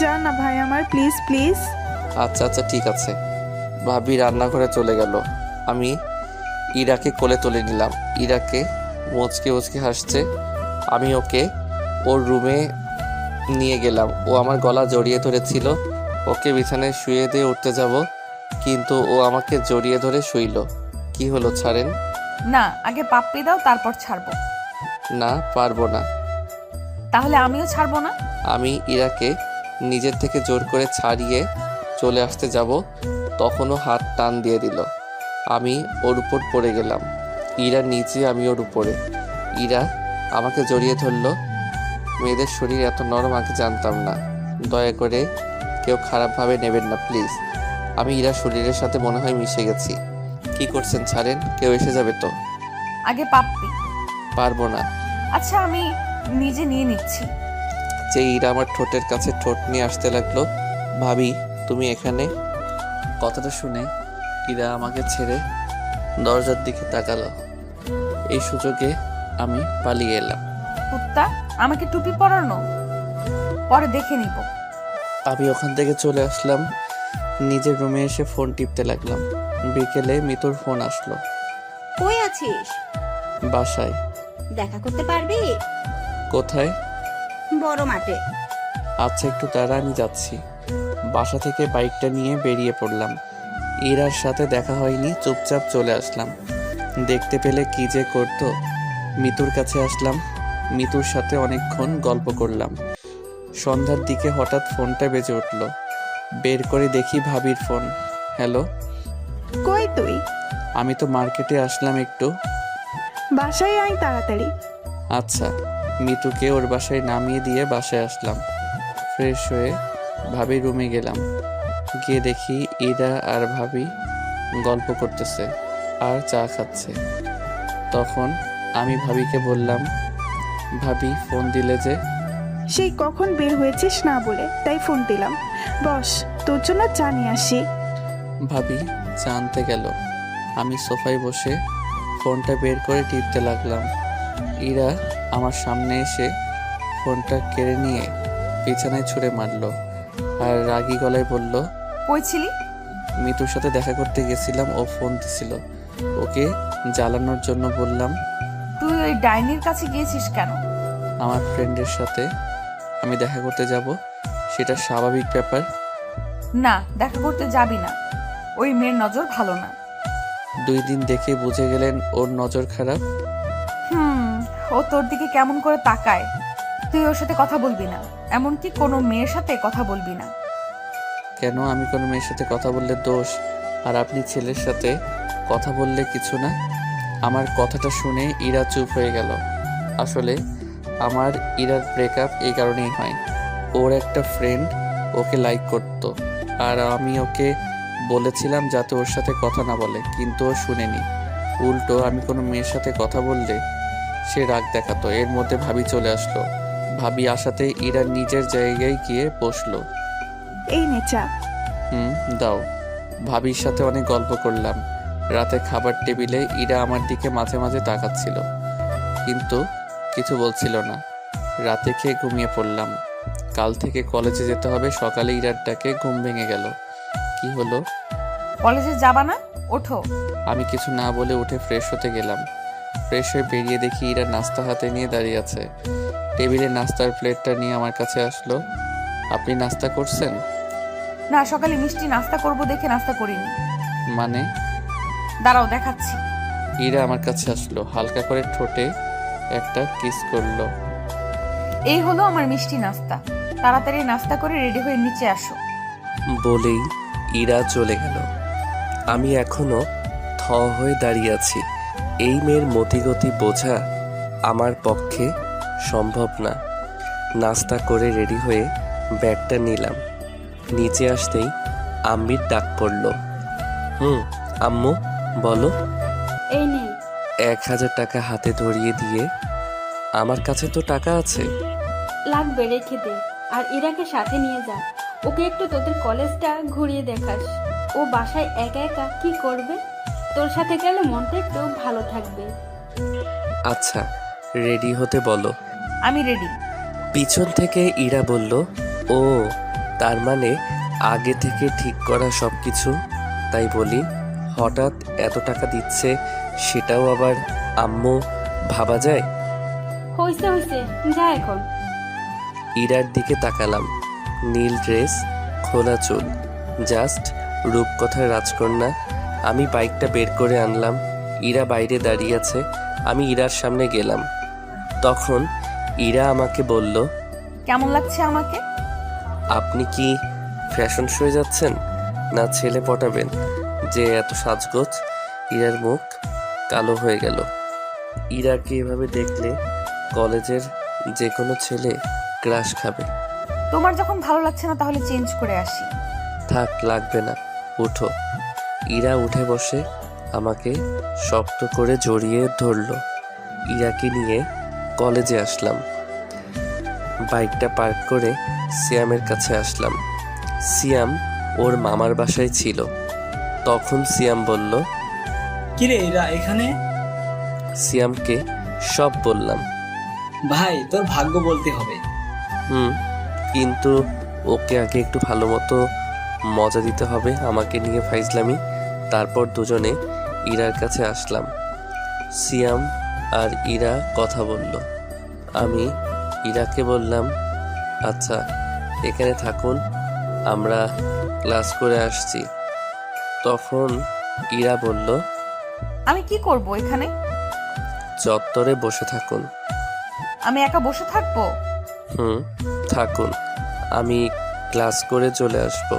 যা না ভাই আমার, প্লিজ প্লিজ। আচ্ছা আচ্ছা ঠিক আছে। ভাবি রান্নাঘরে চলে গেল। আমি ইরাকে কোলে তুলে নিলাম। ইরাকে মুচকে মুচকে হাসছে। আমি ওকে ওর রুমে নিয়ে গেলাম। ও আমার গলা জড়িয়ে ধরেছিল। ওকে বিছানায় শুয়ে দিয়ে উঠতে যাব, কিন্তু ও আমাকে জড়িয়ে ধরে শুইল। কি হলো, ছাড়েন। না, আগে পাপ্পি দাও, তারপর ছাড়বো। না, পারবো না। তাহলে আমিও ছাড়বো না। আমি ইরাকে নিজের থেকে জোর করে ছাড়িয়ে চলে আসতে যাব, তখনও হাত টান দিয়ে দিল। আমি ওর উপর পড়ে গেলাম। ইরা নিচে, আমি ওর উপরে। ইরা আমাকে জড়িয়ে ধরলো। মেয়েদের শরীর এত নরম আগে জানতাম না। দয়া করে কেউ খারাপভাবে নেবেন না প্লিজ। আমি ইরার শরীরের সাথে মনে হয় মিশে গেছি। কি করছেন, ছাড়েন। কেউ এসে যাবে তো। আগে পাপ্পি। পারবো না। আচ্ছা, আমি নিজে নিয়ে নিচ্ছি। যে ইরা আমার ঠোঁটের কাছে ঠোঁট নিয়ে আসতে লাগলো। ভাবি, তুমি এখানে? কথাটা শুনে ইরা আমাকে ছেড়ে দরজার দিকে তাকালো। এই সুযোগে আমি পালিয়ে এলাম। কুত্তা, আমাকে টুপি পরানো, পরে দেখে নিব। আমি ওখান থেকে চলে আসলাম। নিজের রুমে এসে ফোন টিপতে লাগলাম। বিকেলে মিতুর ফোন আসলো। কই আছিস? বাসায়। দেখা করতে পারবি? কোথায়? বড় মাঠে। আচ্ছা, একটু দাঁড়া, আমি যাচ্ছি। বাসা থেকে বাইকটা নিয়ে বেরিয়ে পড়লাম। ইরার সাথে দেখা হয়নি, চুপচাপ চলে আসলাম। দেখতে পেলে কি যে করতো। মিতুর কাছে আসলাম। মিতুর সাথে অনেকক্ষণ গল্প করলাম। সন্ধ্যার দিকে হঠাৎ ফোনটা বেজে উঠল। বের করে দেখি ভাবির ফোন। হ্যালো। কই তুই? আমি তো মার্কেটে আসলাম একটু। বাসায় আয় তাড়াতাড়ি। আচ্ছা। মিতুকে ওর বাসায় নামিয়ে দিয়ে বাসায় আসলাম। ফ্রেশ হয়ে ভাবির রুমে গেলাম। গিয়ে দেখি ইরা আর ভাবি গল্প করতেছে আর চা খাচ্ছে। তখন আমি ভাবিকে বললাম, ভাবি ফোন দিলে যে? সেই কখন বের হয়েছিস না বলে, তাই ফোন দিলাম। বস, তোর জন্য চা নিয়ে আসি। ভাবি চা আনতে গেল। আমি সোফায় বসে ফোনটা বের করে টিপতে লাগলাম। ইরা আমার সামনে এসে ফোনটা কেড়ে নিয়ে বিছানায় ছুঁড়ে মারলো আর রাগী গলায় বলল, কই ছিলি? মিতুর সাথে দেখা করতে গেছিলাম, ও ফোন দিছিল। ওকে জ্বালানোর জন্য বললাম। তুই ওই ডাইনির কাছে গিয়েছিস কেন? আমার ফ্রেন্ডের সাথে আমি দেখা করতে যাব, সেটা স্বাভাবিক ব্যাপার। না, দেখা করতে যাবি না। ওই মেয়ের নজর ভালো না। 2 দিন দেখে বুঝে গেলেন ওর নজর খারাপ। ও তোর দিকে কেমন করে তাকায়। তুই ওর সাথে কথা বলবি না, এমনকি কোনো মেয়ের সাথে কথা বলবি না। কেন? আমি কোনো মেয়ের সাথে কথা বললে দোষ, আর আপনি ছেলের সাথে কথা বললে কিছু না? আমার কথাটা শুনে ইরা চুপ হয়ে গেল। আসলে আমার ইরার ব্রেকআপ এই কারণেই হয়। ওর একটা ফ্রেন্ড ওকে লাইক করত, আর আমি ওকে বলেছিলাম যাতে ওর সাথে কথা না বলে, কিন্তু ও শুনেনি। উল্টো আমি কোনো মেয়ের সাথে কথা বললে সে রাগ দেখাতো। এর মধ্যে ভাবি চলে আসলো। ভাবি আসাতে ইরা নিজের জায়গায় গিয়ে বসলো। এই নে চা। দাও। ভাবির সাথে অনেক গল্প করলাম। রাতে খাবার টেবিলে ইরা আমার দিকে মাঝে মাঝে তাকাচ্ছিল, কিন্তু কিছু বলছিল না। রাতে খেয়ে ঘুমিয়ে পড়লাম। কাল থেকে কলেজে যেতে হবে। সকালে ইরার ডাকে ঘুম ভেঙে গেল। কি হলো? কলেজে যাবা না? ওঠো। আমি কিছু না বলে উঠে ফ্রেশ হতে গেলাম। ফ্রেশ হয়ে বেরিয়ে দেখি ইরা নাস্তা হাতে নিয়ে দাঁড়িয়ে আছে। টেবিলে নাস্তার প্লেটটা নিয়ে আমার কাছে আসলো। আপনি নাস্তা করছেন? না, সকালে মিষ্টি নাস্তা করব দেখে নাস্তা করিনি। মানে? দাঁড়াও দেখাচ্ছি। ইরা আমার কাছে আসলো, হালকা করে ঠোঁটে একটা কিস করলো। এই হলো আমার মিষ্টি নাস্তা, তাড়াতাড়ি নাস্তা করে রেডি হয়ে নিচে আসো। বলেই ইরা চলে গেল। আমি এখনো থ হয়ে দাঁড়িয়ে আছি। এই মেয়ের মতিগতি বোঝা আমার পক্ষে সম্ভব না। নাস্তা করে রেডি হয়ে ব্যাগটা নিলাম। নিচে আসতেই আম্মির ডাক পড়ল। আম্মু বলো। এই নেই। 1000 টাকা হাতে ধরিয়ে দিয়ে, আমার কাছে তো টাকা আছে। লাগবে, রেখে দে। আর ইরাকে সাথে নিয়ে যা, ওকে একটু তোদের কলেজটা ঘুরিয়ে দেখাস। ও বাসায় একা একা কি করবে? তোর সাথে গেলে মনটা একটু ভালো থাকবে। আচ্ছা, রেডি হতে বলো। আমি রেডি। পিছন থেকে ইরা বলল, ও তার মানে আগে থেকে ঠিক করা সব কিছু। তাই বলি, হঠাৎ এত টাকা দিচ্ছে, সেটাও আবার আম্মু ভাবা যায়? হইছে হইছে, যা এখন। ইরার দিকে তাকালাম। নীল ড্রেস, খোলা চুল, জাস্ট রূপকথার রাজকন্যা। আমি বাইকটা বের করে আনলাম। ইরা বাইরে দাঁড়িয়ে আছে। আমি ইরার সামনে গেলাম। তখন ইরা আমাকে বলল, কেমন লাগছে আমাকে? আপনি কি ফ্যাশন শোয়ে যাচ্ছেন, না ছেলে পটাবেন যে এত সাজগোজ? ইরার মুখ কালো হয়ে গেল। ইরাকে এভাবে দেখলে কলেজের যে কোনো ছেলে ক্রাশ খাবে। তোমার যখন ভালো লাগছে না তাহলে চেঞ্জ করে আসি। থাক, লাগবে না, উঠো। ইরা উঠে বসে আমাকে শক্ত করে জড়িয়ে ধরলো। ইরাকে নিয়ে কলেজে আসলাম। বাইকটা পার্ক করে সিয়ামের কাছে আসলাম। সিয়াম ওর মামার বাসায় ছিল। তখন সিয়াম বলল, কিরে এরা এখানে? সিয়ামকে সব বললাম। ভাই তোর ভাগ্য বলতে হবে। কিন্তু ওকে আগে একটু ভালো মতো মজা দিতে হবে আমাকে নিয়ে ফাইজলামি। তারপর দুজনে ইরার কাছে আসলাম। সিয়াম আর ইরা কথা বলল। আমি ইরাকে বললাম, আচ্ছা এখানে থাকুন, আমরা ক্লাস করে আসছি। তখন ইরা বলল, আমি কি করব এখানে? চত্বরে বসে থাকুন। আমি একা বসে থাকবো? থাকুন, আমি ক্লাস করে চলে আসব।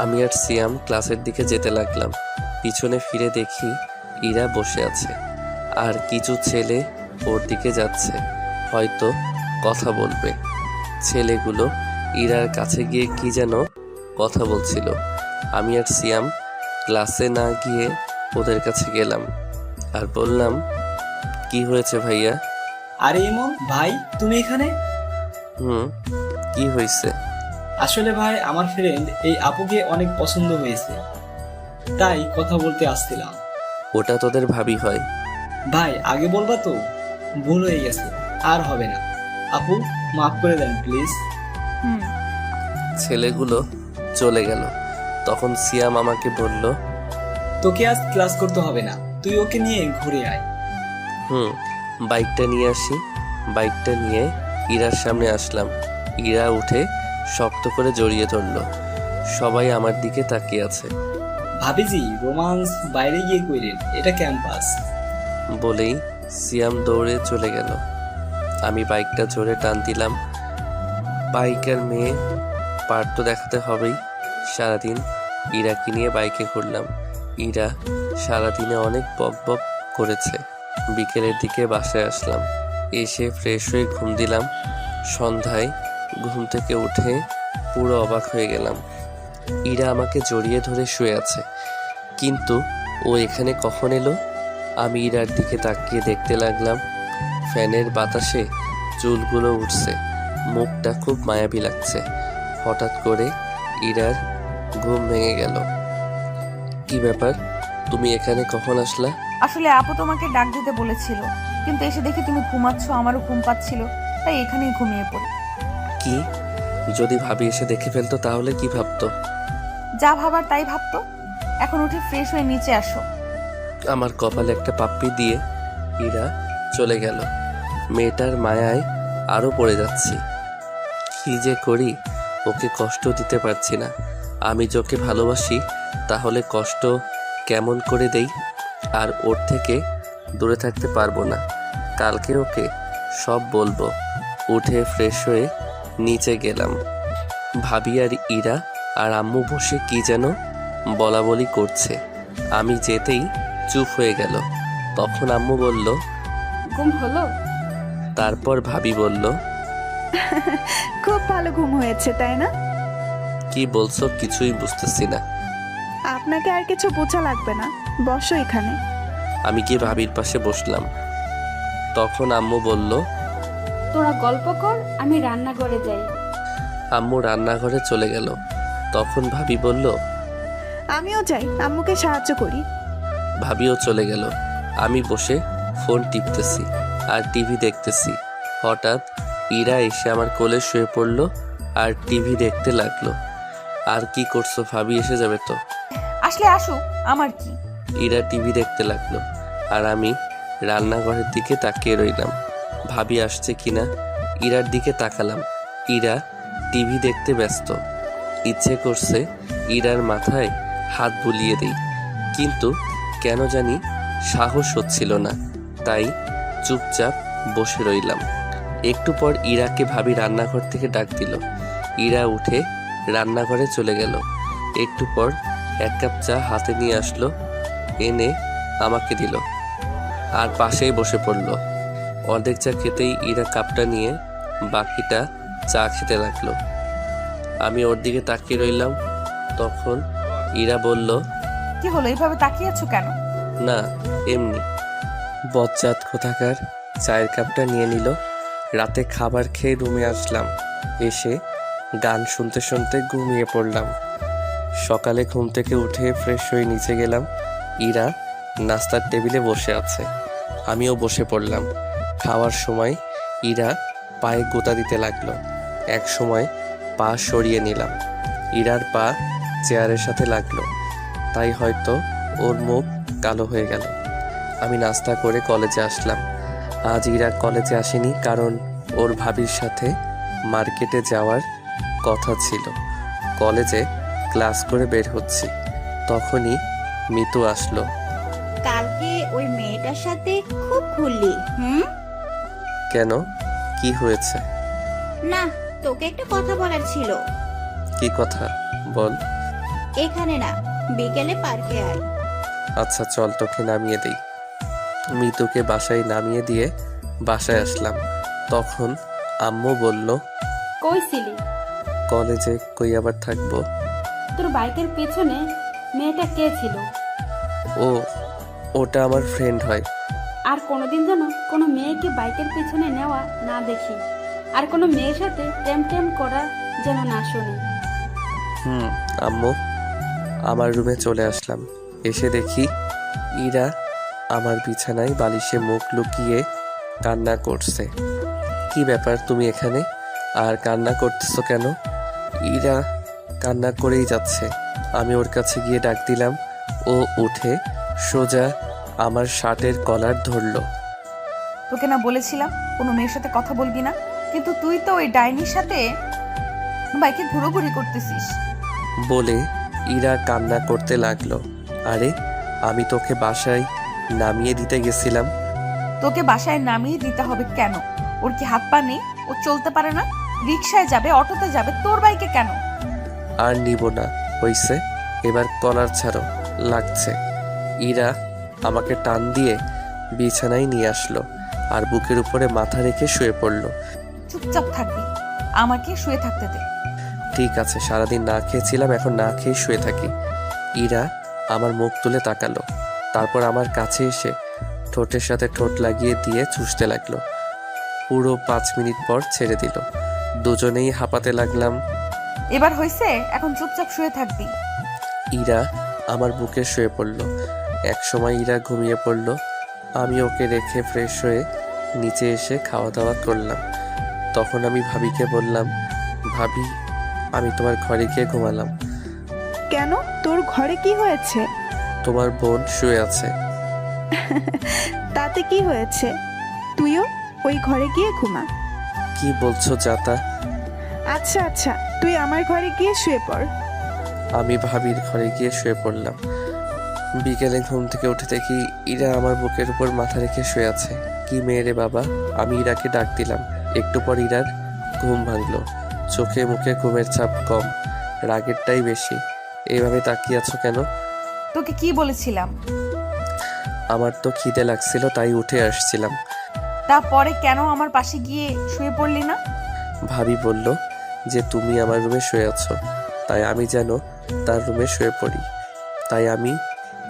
আমি আর সিয়াম ক্লাসের দিকে যেতে লাগলাম। পিছনে ফিরে দেখি ইরা বসে আছে, আর কিছু ছেলে ওর দিকে যাচ্ছে, হয়তো কথা বলবে। ছেলেগুলো ইরার কাছে গিয়ে কি যেন কথা বলছিল। আমি আর সিয়াম ক্লাসে না গিয়ে ওদের কাছে গেলাম আর বললাম, কি হয়েছে ভাইয়া? আরে ইমন ভাই, তুমি এখানে? কি হয়েছে? আসলে ভাই আমার ফ্রেন্ড এই আপুকে অনেক পছন্দ হয়েছে, তাই কথা বলতে আসছিলাম। ওটা তোদের ভাবি হয়। ভাই আগে বলবা তো, ভুল হয়ে গেছে, আর হবে না। আপু মাফ করে দেন প্লিজ। ছেলেগুলো চলে গেল। তখন সিয়াম আমাকে বলল, তোকে আজ ক্লাস করতে হবে না, তুই ওকে নিয়ে ঘুরে আয়। বাইকটা নিয়ে আসি। বাইকটা নিয়ে ইরার সামনে আসলাম। ইরা উঠে শক্ত করে জড়িয়ে ধরল। সবাই আমার দিকে তাকিয়ে আছে। ভাবিজি রোমান্স বাইরে গিয়ে কইলেন, এটা ক্যাম্পাস। বলেই সিয়াম দৌড়ে চলে গেল। আমি বাইকটা জোরে টান দিলাম। বাইকের মেয়ে পার তো দেখাতে হবেই। সারাদিন ইরাকে নিয়ে বাইকে ঘুরলাম। ইরা সারাদিনে অনেক বক বক করেছে। বিকেলের দিকে বাসায় আসলাম। এসে ফ্রেশ হয়ে ঘুম দিলাম। সন্ধ্যায় ঘুম থেকে উঠে পুরো অবাক হয়ে গেলাম। ইরা আমাকে জড়িয়ে ধরে শুয়ে আছে, কিন্তু ও এখানে কখন এলো? আমি ইরার দিকে তাকিয়ে দেখতে লাগলাম। ফ্যানের বাতাসে চুলগুলো উঠছে, মুখটা খুব মায়াবী লাগছে। হঠাৎ করে ইরার ঘুম ভেঙে গেল। কি ব্যাপার, তুমি এখানে কখন আসলা? আসলে আপু তোমাকে ডাক দিতে বলেছিল, কিন্তু এসে দেখি তুমি ঘুমাচ্ছ, আমারও ঘুম পাচ্ছিল, তাই এখানেই ঘুমিয়ে পড়ি। কি, যদি ভাবি এসে দেখে ফেলতো তাহলে কি ভাবতো? যা ভাবার তাই ভাবতো। এখন উঠে ফ্রেশ হয়ে নিচে আসো। আমার কপালে একটা পাপ্পি দিয়ে ইরা চলে গেল। মেয়েটার মায়ায় আরো পড়ে যাচ্ছি। কি যে করি, ওকে কষ্ট দিতে পারছি না। আমি যাকে ভালোবাসি তাহলে কষ্ট কেমন করে দেই, আর ওর থেকে দূরে থাকতে পারবো না। কালকে ওকে সব বলবো। উঠে ফ্রেশ হয়ে নিচে গেলাম। ভাবি আর ইরা আর আম্মু বসে কি যেন বলাবলি করছে। আমি যেতেই চুপ হয়ে গেল। তখন আম্মু বলল, ঘুম হলো? তারপর ভাবি বলল, খুব ভালো ঘুম হয়েছে তাই না? কি বলছো কিছুই বুঝতেছি না। আপনাকে আর কিছু বোঝা লাগবে না, বসো এখানে। আমি গিয়ে ভাবির পাশে বসলাম। তখন আম্মু বলল, তোরা গল্প কর, আমি রান্নাঘরে যাই। আম্মু রান্নাঘরে চলে গেল। তখন ভাবি বলল, আমিও যাই, আম্মুকে সাহায্য করি। ভাবিও চলে গেল। আমি বসে ফোন টিপতেছি আর টিভি দেখতেছি। হঠাৎ ইরা এসে আমার কোলে শুয়ে পড়ল আর টিভি দেখতে লাগলো। আর কি করছো, ভাবি এসে যাবে তো। আসলে আসুক, আমার কি। ইরা টিভি দেখতে লাগলো আর আমি রান্নাঘরের দিকে তাকিয়ে রইলাম, ভাবি আসছে কিনা। ইরার দিকে তাকালাম, ইরা টিভি দেখতে ব্যস্ত। ইচ্ছে করছে ইরার মাথায় হাত বুলিয়ে দেই, কিন্তু কেন জানি সাহস হচ্ছিল না, তাই চুপচাপ বসে রইলাম। একটু পর ইরাকে ভাবি রান্নাঘর থেকে ডাক দিল। ইরা উঠে রান্নাঘরে চলে গেল। একটু পর 1 কাপ চা হাতে নিয়ে আসলো, এনে আমাকে দিল আর পাশেই বসে পড়ল। অর্ধেক চা খেতেই ইরা কাপটা নিয়ে বাকিটা চা খেতে লাগলো। আমি ওর দিকে তাকিয়ে রইলাম। তখন ইরা বলল, কি হলো, এইভাবে তাকিয়ে আছো কেন? না এমনি। বজ্জাত কোথাকার চায়ের কাপটা নিয়ে নিল। রাতে খাবার খেয়ে রুমে আসলাম। এসে গান শুনতে শুনতে ঘুমিয়ে পড়লাম। সকালে ঘুম থেকে উঠে ফ্রেশ হয়ে নিচে গেলাম। ইরা নাস্তার টেবিলে বসে আছে, আমিও বসে পড়লাম। খাওয়ার সময় ইরা পায়ে গোতা দিতে লাগলো। এক সময় পা সরিয়ে নিলাম। ইরার পা চেয়ারের সাথে লাগলো, তাই হয়তো ওর মুখ কালো হয়ে গেল। আমি নাস্তা করে কলেজে আসলাম। আজ ইরা কলেজে আসেনি, কারণ ওর ভাবির সাথে মার্কেটে যাওয়ার কথা ছিল। কলেজে ক্লাস করে বের হচ্ছি, তখনই মিতু আসলো। কালকে ওই মেয়েটার সাথে খুব ঘুরলি। কেন, কি হয়েছে? না, তোকে একটা কথা বলার ছিল। কি কথা বল। এখানে না, বিকেলে পার্কে আয়। আচ্ছা চল, তোকে নামিয়ে দিই। মিতুকে বাসায় নামিয়ে দিয়ে বাসায় আসলাম। তখন আম্মু বলল, কই ছিলি? কলেজে। কই আবার থাকবো। তোর বাইকের পেছনে মেয়েটা কে ছিল? ও, ওটা আমার ফ্রেন্ড হয়। আর কোনোদিন যেন কোনো মেয়েকে বাইকের পেছনে নেওয়া না দেখি, আর কোনো মেয়ের সাথে প্রেম টেম করা যেন না শুনি। আম্মু, আমার রুমে চলে আসলাম। এসে দেখি ইরা আমার বিছানায় বালিশে মুখ লুকিয়ে কান্না করছে। কি ব্যাপার, তুমি এখানে আর কান্না করতেছো কেন? ইরা কান্না করেই যাচ্ছে। আমি ওর কাছে গিয়ে ডাক দিলাম। ও উঠে সোজা আমার শার্টের কলার ধরলো। তোকে না বলেছিলাম কোনো মেয়ের সাথে কথা বলবি না, কিন্তু তুই তো ওই ডাইনির সাথে বাইকে ঘুরোঘুরি করতেছিস। বলে ইরা কান্না করতে লাগলো। আরে, আমি তোকে বাসায় নামিয়ে দিতে গেছিলাম। তোকে বাসায় নামিয়ে দিতে হবে কেন? ওর কি হাত পা নেই? ও চলতে পারে না? রিক্সায় যাবে, অটোতে যাবে, তোর বাইকে কেন? আর নিব না, হইছে, এবার কলার ছাড়ো, লাগছে। ইরা আমাকে টান দিয়ে বিছানায় নিয়ে আসলো আর বুকের উপরে মাথা রেখে শুয়ে পড়লো। চুপচাপ থাকবি, আমাকে শুয়ে থাকতে দে। ঠিক আছে, সারাদিন না খেয়েছিলাম, এখন না খেয়ে শুয়ে থাকি। ইরা আমার মুখ তুলে তাকালো, তারপর আমার কাছে এসে ঠোঁটের সাথে ঠোঁট লাগিয়ে দিয়ে চুষতে লাগলো। পুরো 5 মিনিট পর ছেড়ে দিল। দুজনেই হাঁপাতে লাগলাম। এবার হইছে, এখন চুপচাপ শুয়ে থাকবি। ইরা আমার বুকে শুয়ে পড়ল। এক সময় ইরা ঘুমিয়ে পড়ল। আমি ওকে রেখে ফ্রেশ হয়ে নিচে এসে খাওয়া দাওয়া করলাম। তখন আমি ভাবিকে বললাম, ভাবি, আমি তোমার ঘরে গিয়ে ঘুমালাম। কেন, তোর ঘরে কি হয়েছে? তোমার বোন শুয়ে আছে। তাতে কি হয়েছে? তুইও ওই ঘরে গিয়ে ঘুমা। কি বলছো জাতা? আচ্ছা আচ্ছা, তুই আমার ঘরে গিয়ে শুয়ে পড়। আমি ভাবির ঘরে গিয়ে শুয়ে পড়লাম। বিকেলে ঘুম থেকে উঠে দেখি ইরা আমার বুকের উপর মাথা রেখে শুয়ে আছে। কি মেয়ে রে বাবা! আমি ইরাকে ডাক দিলাম। একটু পর ইরার ঘুম ভাঙলো। চোখে মুখে ঘুমের ছাপ কম, রাগেরটাই বেশি। এইভাবে তাকিয়ে আছো কেন? তোকে কি বলেছিলাম? আমার তো খিদে লাগছিল, তাই উঠে আসছিলাম। তারপরে কেন আমার পাশে গিয়ে শুয়ে পড়লি না? ভাবি বলল যে তুমি আমার রুমে শুয়ে আছো, তাই আমি যেন তার রুমে শুয়ে পড়ি। তাই আমি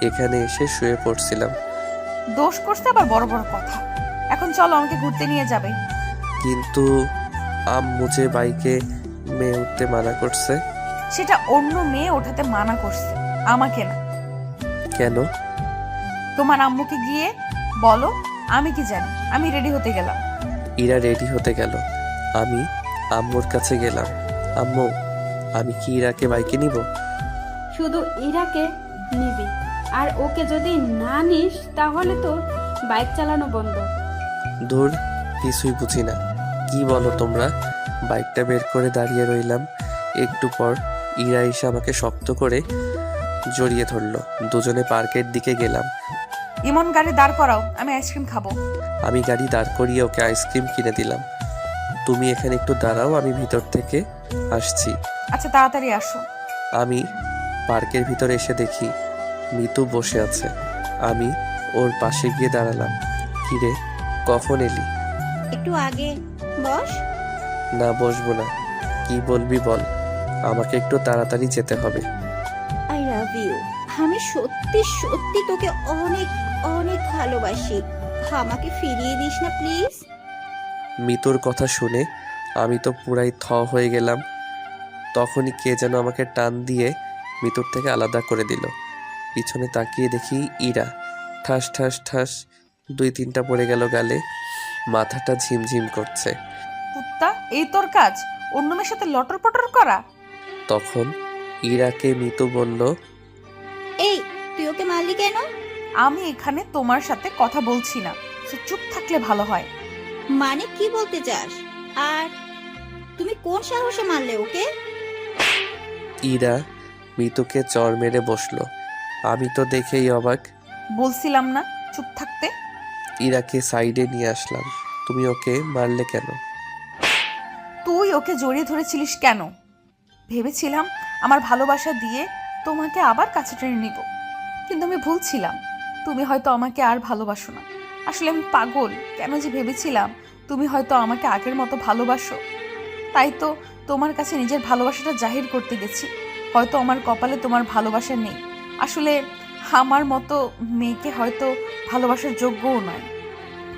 এখানে এসে শুয়ে পড়ছিলাম। দোষ করতে আবার বড় বড় কথা। এখন চলো, আমাকে ঘুরতে নিয়ে যাবে। কিন্তু আম্মু যে বাইকে মেয়ে উঠতে মানা করছে। সেটা অন্য মেয়ে ওঠাতে মানা করছে, আমাকে না। কেন? তোমার আম্মুকে গিয়ে বলো, আমি কি জানি। আমি রেডি হতে গেলাম। ইরা রেডি হতে গেল। আমি আম্মুর কাছে গেলাম। আম্মু, আমি কি ইরাকে বাইকে নিব? শুধু ইরাকে নিবি, আর ওকে যদি না নিস তাহলে তোর বাইক চালানো বন্ধ। দূর, কিছুই বুঝি না। কি বলো তোমরা? বাইকটা বের করে দাঁড়িয়ে রইলাম। একটু পর ইরা এসে আমাকে শক্ত করে জড়িয়ে ধরলো। দুজনে পার্কের দিকে গেলাম। ইমন, গাড়ি দাঁড় করাও, আমি আইসক্রিম খাবো। আমি গাড়ি দাঁড় করিয়ে ওকে আইসক্রিম কিনে দিলাম। তুমি এখানে একটু দাঁড়াও, আমি ভিতর থেকে আসছি। আচ্ছা, তাড়াতাড়ি আসো। আমি পার্কের ভিতরে এসে দেখি মিতু বসে আছে। আমি ওর পাশে গিয়ে দাঁড়ালাম। কিরে, কখন এলি? একটু আগে। বস। না, বসবো না। কি বলবি বল, আমাকে একটু তাড়াতাড়ি যেতে হবে। I love you. আমি সত্যি সত্যি তোকে অনেক অনেক ভালোবাসি। আমাকে ফিরিয়ে দিস না প্লিজ। মিতুর কথা শুনে আমি তো পুরাই থ হয়ে গেলাম। তখনই কে যেন আমাকে টান দিয়ে মিতুর থেকে আলাদা করে দিল। পিছনে তাকিয়ে দেখি ইরা। ঠাস ঠাস ঠাস 2-3টা পড়ে গেল গালে। মাথাটা ঝিমঝিম করছে। কুত্তা, এই তোর কাজ? অন্য মেয়ের সাথে লটর পটর করা? তখন ইরাকে মিতু বলল, এই, তুই ওকে মারলি কেন? আমি এখানে তোমার সাথে কথা বলছি না, সে চুপ থাকলে ভালো হয়। মানে কি বলতে চাস? আর তুমি কোন সাহসে মারলে ওকে? ইরা মিতুকে চর মেরে বসলো। আমি তো দেখেই অবাক। বলছিলাম না চুপ থাকতে? ইরাকে সাইডে নিয়ে আসলাম। তুমি ওকে মারলে কেন? তুই ওকে জড়িয়ে ধরেছিলিস কেন? ভেবেছিলাম আমার ভালোবাসা দিয়ে তোমাকে আবার কাছে টেনে নিব, কিন্তু আমি ভুল ছিলাম। তুমি হয়তো আমাকে আর ভালোবাসো না। আসলে আমি পাগল। কেন যে ভেবেছিলাম তুমি হয়তো আমাকে আগের মতো ভালোবাসো, তাই তো তোমার কাছে নিজের ভালোবাসাটা জাহির করতে গেছি। হয়তো আমার কপালে তোমার ভালোবাসা নেই। আসলে আমার মতো মেয়েকে হয়তো ভালোবাসার যোগ্যও নয়।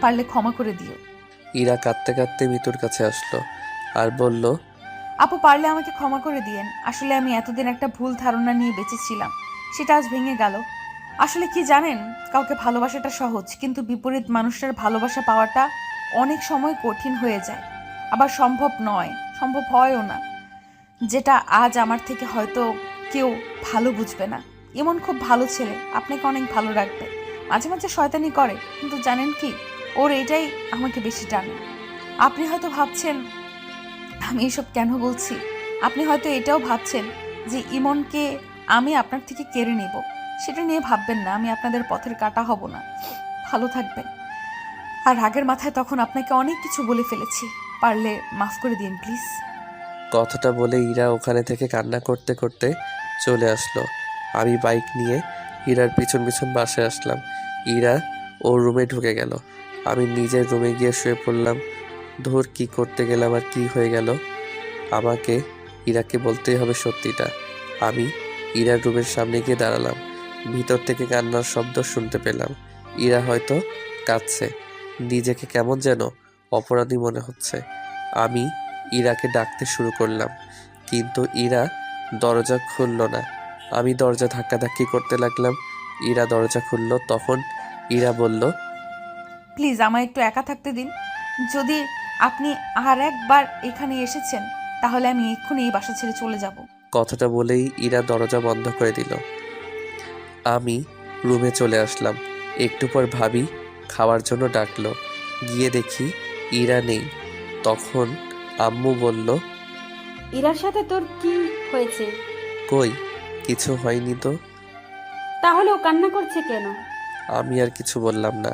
পারলে ক্ষমা করে দিও। ইরা কাঁদতে কাঁদতে মিতুর কাছে আসলো আর বলল, আপু, পারলে আমাকে ক্ষমা করে দিয়েন। আসলে আমি এতদিন একটা ভুল ধারণা নিয়ে বেঁচেছিলাম, সেটা আজ ভেঙে গেল। আসলে কি জানেন, কাউকে ভালোবাসাটা সহজ, কিন্তু বিপরীত মানুষটার ভালোবাসা পাওয়াটা অনেক সময় কঠিন হয়ে যায়। আবার সম্ভব নয়, সম্ভব হয়ও না। যেটা আজ আমার থেকে হয়তো কেউ ভালো বুঝবে না। এমন খুব ভালো ছেলে, আপনাকে অনেক ভালো রাখবে। মাঝে মাঝে শয়তানি করে, কিন্তু জানেন কি, ওর এটাই আমাকে বেশি টানে। আপনি হয়তো ভাবছেন আমি এসব কেন বলছি। আপনি হয়তো এটাও ভাবছেন যে ইমনকে আমি আপনার থেকে কেড়ে নেব। সেটা নিয়ে ভাববেন না, আমি আপনাদের পথের কাঁটা হব না। ভালো থাকবেন। আর রাগের মাথায় তখন আপনাকে অনেক কিছু বলে ফেলেছি, পারলে মাফ করে দিন প্লিজ। কথাটা বলে ইরা ওখানে থেকে কান্না করতে করতে চলে আসলো। আমি বাইক নিয়ে ইরার পিছন পিছন বাসায় আসলাম। ইরা ওর রুমে ঢুকে গেল। আমি নিজের রুমে গিয়ে শুয়ে পড়লাম। ধুর, কি করতে গেলাম আর কি হয়ে গেল। আমাকে ইরাকে বলতেই হবে সত্যিটা। আমি ইরার রুমের সামনে গিয়ে দাঁড়ালাম। ভিতর থেকে কান্নার শব্দ শুনতে পেলাম। ইরা হয়তো কাঁদছে। নিজেকে কেমন যেন অপরাধী মনে হচ্ছে। আমি ইরাকে ডাকতে শুরু করলাম, কিন্তু ইরা দরজা খুলল না। আমি দরজা ধাক্কাধাক্কি করতে লাগলাম। ইরা দরজা খুলল। তখন ইরা বলল, প্লিজ আমায় একটু একা থাকতে দিন। যদি আপনি আর একবার এখানে এসেছেন তাহলে আমি এক্ষুনি এই বাসা ছেড়ে চলে যাব। কথাটা বলেই ইরা দরজা বন্ধ করে দিল। আমি রুমে চলে আসলাম। একটু পর ভাবি খাওয়ার জন্য ডাকলো। গিয়ে দেখি ইরা নেই। তখন আম্মু বলল, ইরার সাথে তোর কি হয়েছে? কই, কিছু হয়নি তো। তাহলে ও কান্না করছে কেন? আমি আর কিছু বললাম না,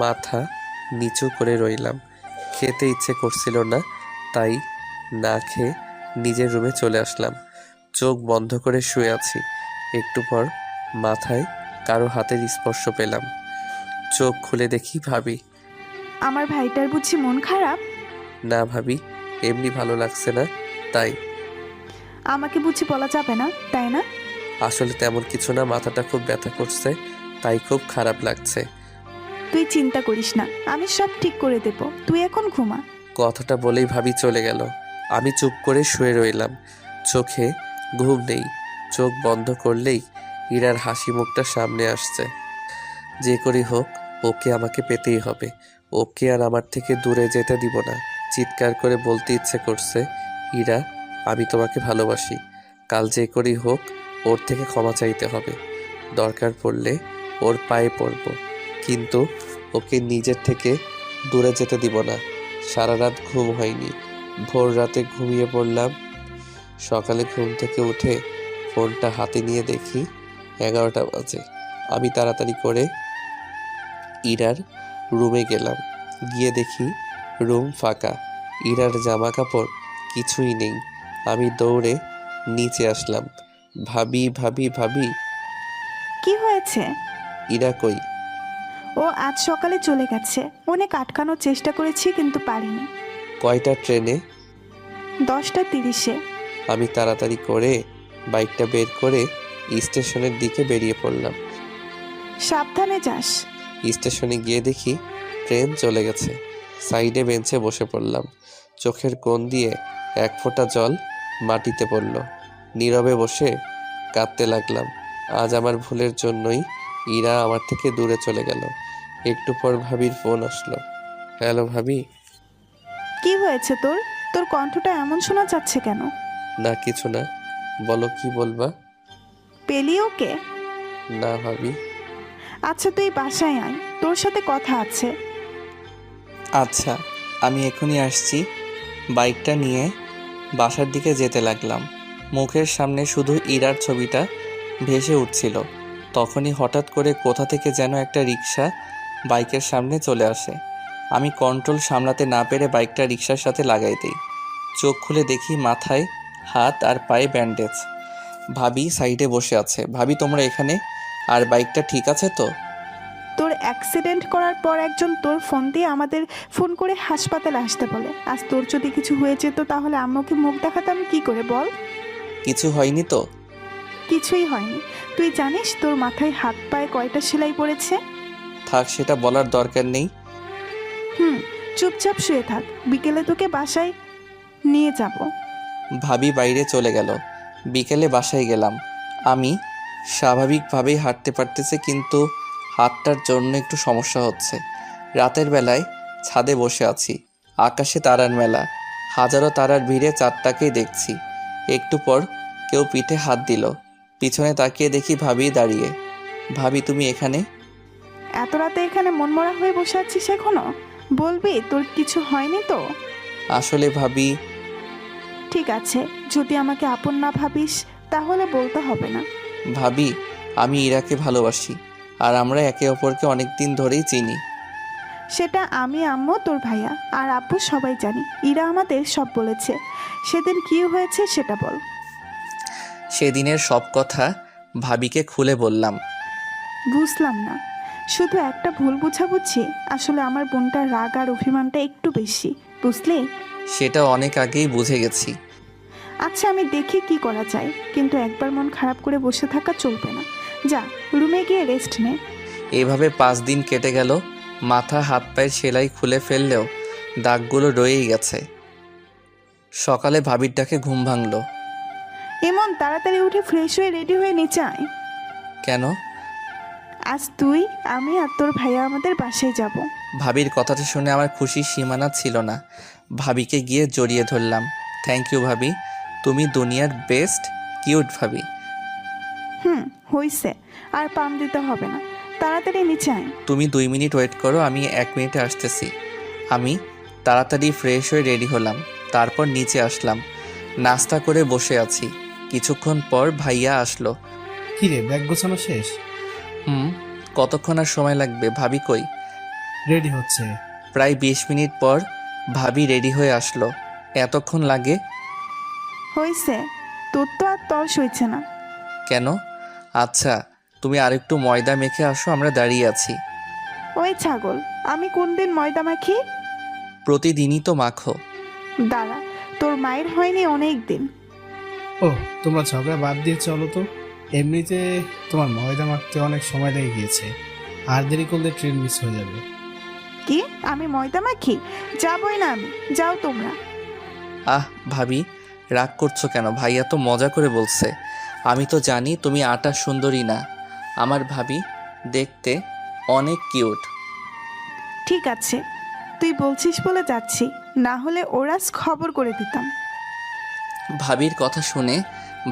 মাথা নিচু করে রইলাম। খেতে ইচ্ছে করছিল না, তাই না খেয়ে নিজের রুমে চলে আসলাম। চোখ বন্ধ করে শুয়ে আছি। একটু পর মাথায় কারো হাতের স্পর্শ পেলাম। চোখ খুলে দেখি ভাবি। আমার ভাইটার বুঝি মন খারাপ? না ভাবি, এমনি ভালো লাগছে না তাই। আমাকে বুঝি বলা যাবে না, তাই না? আসলে তেমন কিছু না, মাথাটা খুব ব্যথা করছে, তাই খুব খারাপ লাগছে। তুই চিন্তা করিস না, আমি সব ঠিক করে দেব, তুই এখন ঘুমা। কথাটা বলেই ভাবি চলে গেল। আমি চুপ করে শুয়ে রইলাম। চোখে ঘুম নেই। চোখ বন্ধ করলেই ইরার হাসি মুখটা সামনে আসছে। যে করেই হোক ওকে আমাকে পেতেই হবে। ওকে আর আমার থেকে দূরে যেতে দিব না। চিৎকার করে বলতে ইচ্ছে করছে, ইরা, আমি তোমাকে ভালোবাসি। কাল যে করেই হোক ওর থেকে ক্ষমা চাইতে হবে। দরকার পড়লে ওর পায়ে পড়ব, কিন্তু ওকে নিজের থেকে দূরে যেতে দিব না। সারা রাত ঘুম হয়নি। ভোর রাতে ঘুমিয়ে পড়লাম। সকালে ঘুম থেকে উঠে ফোনটা হাতে নিয়ে দেখি 11টা বাজে। আমি তাড়াতাড়ি করে ইরার রুমে গেলাম। গিয়ে দেখি রুম ফাঁকা। ইরার জামা কাপড় কিছুই নেই। আমি দৌড়ে নিচে আসলাম। ভাবি ভাবি ভাবি, কি হয়েছে? ইরা কই? ও আজ সকালে চলে গেছে। অনেক আটকানোর চেষ্টা করেছি কিন্তু পারিনি। কয়টা ট্রেনে? 10টা 30-এ। আমি তাড়াতাড়ি করে বাইকটা বের করে স্টেশনের দিকে বেরিয়ে পড়লাম। সাবধানে যাস। স্টেশনে গিয়ে দেখি ট্রেন চলে গেছে। সাইডে বেঞ্চে বসে পড়লাম। চোখের কোণ দিয়ে এক ফোঁটা জল মাটিতে পড়ল। নীরবে বসে কাঁদতে লাগলাম। আজ আমার ভুলের জন্যই ইরা আমার থেকে দূরে চলে গেল। একটু পর ভাবির ফোন আসলো। হ্যালো ভাবি। কি হয়েছে তোর? তোর কণ্ঠটা এমন শোনা যাচ্ছে কেন? না কিছু না, বলো কি বলবা? পেলি ওকে? না ভাবি। আচ্ছা তুই বাসায় আয়, তোর সাথে কথা আছে। আচ্ছা, আমি এখনই আসছি। বাইকটা নিয়ে বাসার দিকে যেতে লাগলাম। মুখের সামনে শুধু ইরার ছবিটা ভেসে উঠছিল। তখনই হঠাৎ করে কোথা থেকে যেন একটা রিক্সা বাইকের সামনে চলে আসে। আমি কন্ট্রোল সামলাতে না পেরে বাইকটা রিক্সার সাথে লাগাই দিই। চোখ খুলে দেখি মাথায় হাত আর পায়ে ব্যান্ডেজ। ভাবি সাইডে বসে আছে। ভাবি, তোমরা এখানে? আর বাইকটা ঠিক আছে তো? তোর অ্যাক্সিডেন্ট করার পর একজন তোর ফোন দিয়ে আমাদের ফোন করে হাসপাতালে আসতে বলে। আজ তোর যদি কিছু হয়ে যেত তাহলে আম্মুকে মুখ দেখাতাম কি করে বল? কিছু হয়নি তো? কিছুই হয়নি। তুই জানিস তোর মাথায় হাত পায়ে কয়টা সেলাই পড়েছে? থাক, সেটা বলার দরকার নেই। চুপচাপ শুয়ে থাক, বিকেলে তোকে বাসায় নিয়ে যাব। ভাবি বাইরে চলে গেল। বিকেলে বাসায় গেলাম। আমি স্বাভাবিকভাবেই হাঁটতে পারতেছি, কিন্তু হাতটার জন্য একটু সমস্যা হচ্ছে। রাতের বেলায় ছাদে বসে আছি। আকাশে তারার মেলা। হাজারো তারার ভিড়ে চাঁদটাকেই দেখছি। একটু পর কেউ পিঠে হাত দিল। পিছনে তাকিয়ে দেখি ভাবি দাঁড়িয়ে। ভাবি, তুমি এখানে? এত রাতে এখানে মনমরা হয়ে বসে আছিস এখনো? বলবি তোর কিছু হয়নি তো? আসলে ভাবি। ঠিক আছে, যদি আমাকে আপন না ভাবিস তাহলে বলতে হবে না। ভাবি, আমি ইরাকে ভালোবাসি, আর আমরা একে অপরকে অনেক দিন ধরেই চিনি। সেটা আমি, আম্মু, তোর ভাইয়া আর আব্বু সবাই জানি। ইরা আমাদের সব বলেছে। সেদিন কি হয়েছে সেটা বল। সেদিনের সব কথা ভাবিকে খুলে বললাম। বুঝলাম না, শুধু একটা ভুল বোঝাবুঝি। আসলে আমার বোনটার রাগ আর অভিমানটা একটু বেশি, বুঝলি? সেটা অনেক আগেই বুঝে গেছি। আচ্ছা আমি দেখি কি করা যায়, কিন্তু একবার মন খারাপ করে বসে থাকা চলবে না। যা রুমে গিয়ে রেস্ট নে। এভাবে 5 দিন কেটে গেল। মাথা হাত পায়ের সেলাই খুলে ফেললেও দাগগুলো রয়েই গেছে। সকালে ভাবির ডাকে ঘুম ভাঙল। এমন তাড়াতাড়ি উঠে ফ্রেশ হয়ে রেডি হয়ে নিচে আয়। কেন? আজ তুই, আমি আর তোর ভাইয়া আমাদের বাসায় যাব। ভাবির কথাটা শুনে আমার খুশির সীমানা ছিল না। ভাবিকে গিয়ে জড়িয়ে ধরলাম। থ্যাংক ইউ ভাবি, তুমি দুনিয়ার বেস্ট কিউট ভাবি। হইছে, আর পাম দিতে হবে না, তাড়াতাড়ি নিচে আয়। তুমি 2 মিনিট ওয়েট করো, আমি 1 মিনিটে আসতেছি। আমি তাড়াতাড়ি ফ্রেশ হয়ে রেডি হলাম। তারপর নিচে আসলাম। নাস্তা করে বসে আছি। কিছুক্ষণ পর ভাইয়া আসলো। কি রে, ব্যাগ গোছানো শেষ? হুম, কতক্ষণ আর সময় লাগবে? ভাবি কই? রেডি হচ্ছে। প্রায় 20 মিনিট পর ভাবি রেডি হয়ে আসলো। এতক্ষণ লাগে হয়েছে, তোর তো আর তর্স হয়েছে না। কেন? আচ্ছা, তুমি আরেকটু ময়দা মেখে আসো, আমরা দাঁড়িয়ে আছি। ওই ছাগল, আমি কোন দিন ময়দা মাখি? প্রতিদিনই তো মাখো। দাঁড়া, তোর মায়ের হয়নি অনেক দিন। ও, তোমরা ঝগড়া বাদ দিয়ে চলো তো। এমনিতে তোমার ময়দা মাখতে অনেক সময় লেগে গিয়েছে, আর দেরি করলে ট্রেন মিস হয়ে যাবে। কি, আমি ময়দা মাখি? যাবই না আমি, যাও তোমরা। আহ ভাবি, রাগ করছো কেন? ভাইয়া তো মজা করে বলছে। আমি তো জানি তুমি আটা সুন্দরী না। আমার ভাবি দেখতে অনেক কিউট। ঠিক আছে, তুই বলছিস বলে যাচ্ছি, না হলে ওরা খবর করে দিতাম। ভাবির কথা শুনে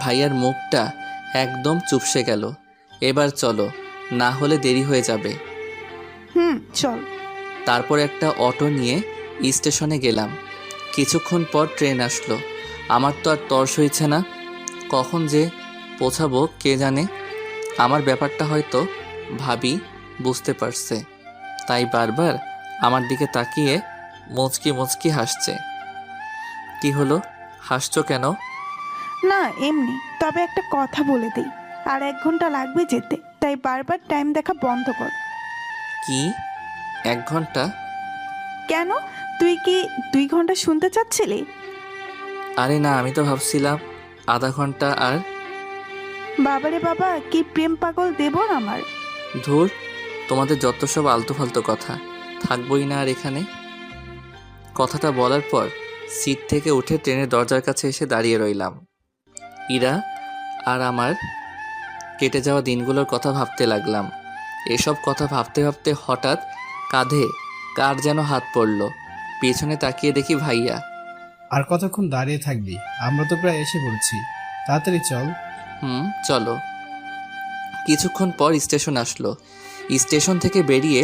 ভাইয়ার মুখটা একদম চুপসে গেল। এবার চলো, না হলে দেরি হয়ে যাবে। চল। তারপর একটা অটো নিয়ে স্টেশনে গেলাম। কিছুক্ষণ পর ট্রেন আসলো। আমার তো আর তর্স হয়েছে না, কখন যে পৌঁছাবো কে জানে। আমার ব্যাপারটা হয়তো ভাবি বুঝতে পারছে, তাই বারবার আমার দিকে তাকিয়ে মুচকি মুচকি হাসছে। কি হলো, হাসছো কেন? না এমনি, তবে একটা কথা বলে দিই, আর 1 ঘন্টা লাগবে যেতে, তাই বারবার টাইম দেখা বন্ধ কর। কি 1 ঘন্টা? কেন, তুই কি 2 ঘন্টা শুনতে চাচ্ছিলি? আরে না, আমি তো ভাবছিলাম আধা ঘন্টা। আর বাবারে বাবা, কি প্রেম পাগল দেবর আমার। ধুর, তোমাদের যত সব আলতু ফালতু কথা, থাকবোই না আর এখানে। কথাটা বলার পর সিট থেকে উঠে ট্রেনের দরজার কাছে এসে দাঁড়িয়ে রইলাম। ইরা আর আমার কেটে যাওয়া দিনগুলোর কথা ভাবতে লাগলাম। এসব কথা ভাবতে ভাবতে হঠাৎ কাঁধে কার যেন হাত পড়ল। পেছনে তাকিয়ে দেখি ভাইয়া। আর কতক্ষণ দাঁড়িয়ে থাকবি? আমরা তো প্রায় এসে পড়েছি, তাড়াতাড়ি চল। চলো। কিছুক্ষণ পর স্টেশন আসলো। স্টেশন থেকে বেরিয়ে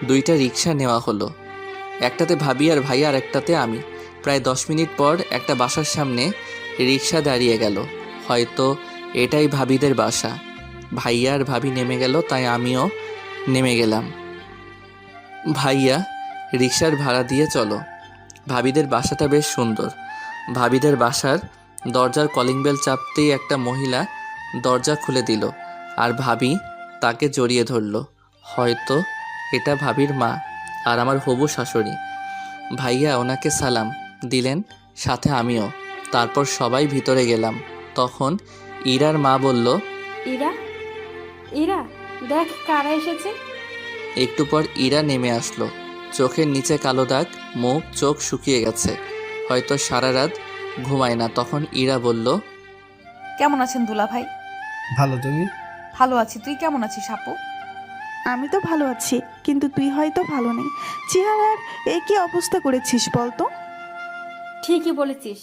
2টা রিক্সা নেওয়া হলো। একটাতে ভাবি আর ভাইয়া, আর একটাতে আমি। প্রায় 10 মিনিট পর একটা বাসার সামনে রিক্সা দাঁড়িয়ে গেল। হয়তো এটাই ভাবিদের বাসা। ভাইয়া আর ভাবি নেমে গেল, তাই আমিও নেমে গেলাম। ভাইয়া, রিক্সার ভাড়া দিয়ে চলো। ভাবিদের বাসাটা বেশ সুন্দর। ভাবিদের বাসার দরজার কলিং বেল চাপতেই একটা মহিলা দরজা খুলে দিল, আর ভাবি তাকে জড়িয়ে ধরল। হয়তো এটা ভাবির মা আর আমার হবু শাশুড়ি। ভাইয়া ওনাকে সালাম দিলেন, সাথে আমিও। তারপর সবাই ভিতরে গেলাম। তখন ইরার মা বলল, ইরা, ইরা, দেখ কারা এসেছে। একটু পর ইরা নেমে আসলো। চোখের নিচে কালো দাগ, মুখ চোখ শুকিয়ে গেছে, হয়তো সারা রাত ঘুমায় না। তখন ইরা বলল, কেমন আছেন দুলা ভাই? ভালো, তুমি? ভালো আছি, তুই কেমন আছিস আপু? আমি তো ভালো আছি, কিন্তু তুই হয়তো ভালো নেই। চেহারার কি অবস্থা করেছিস বলতো? ঠিকই বলেছিস,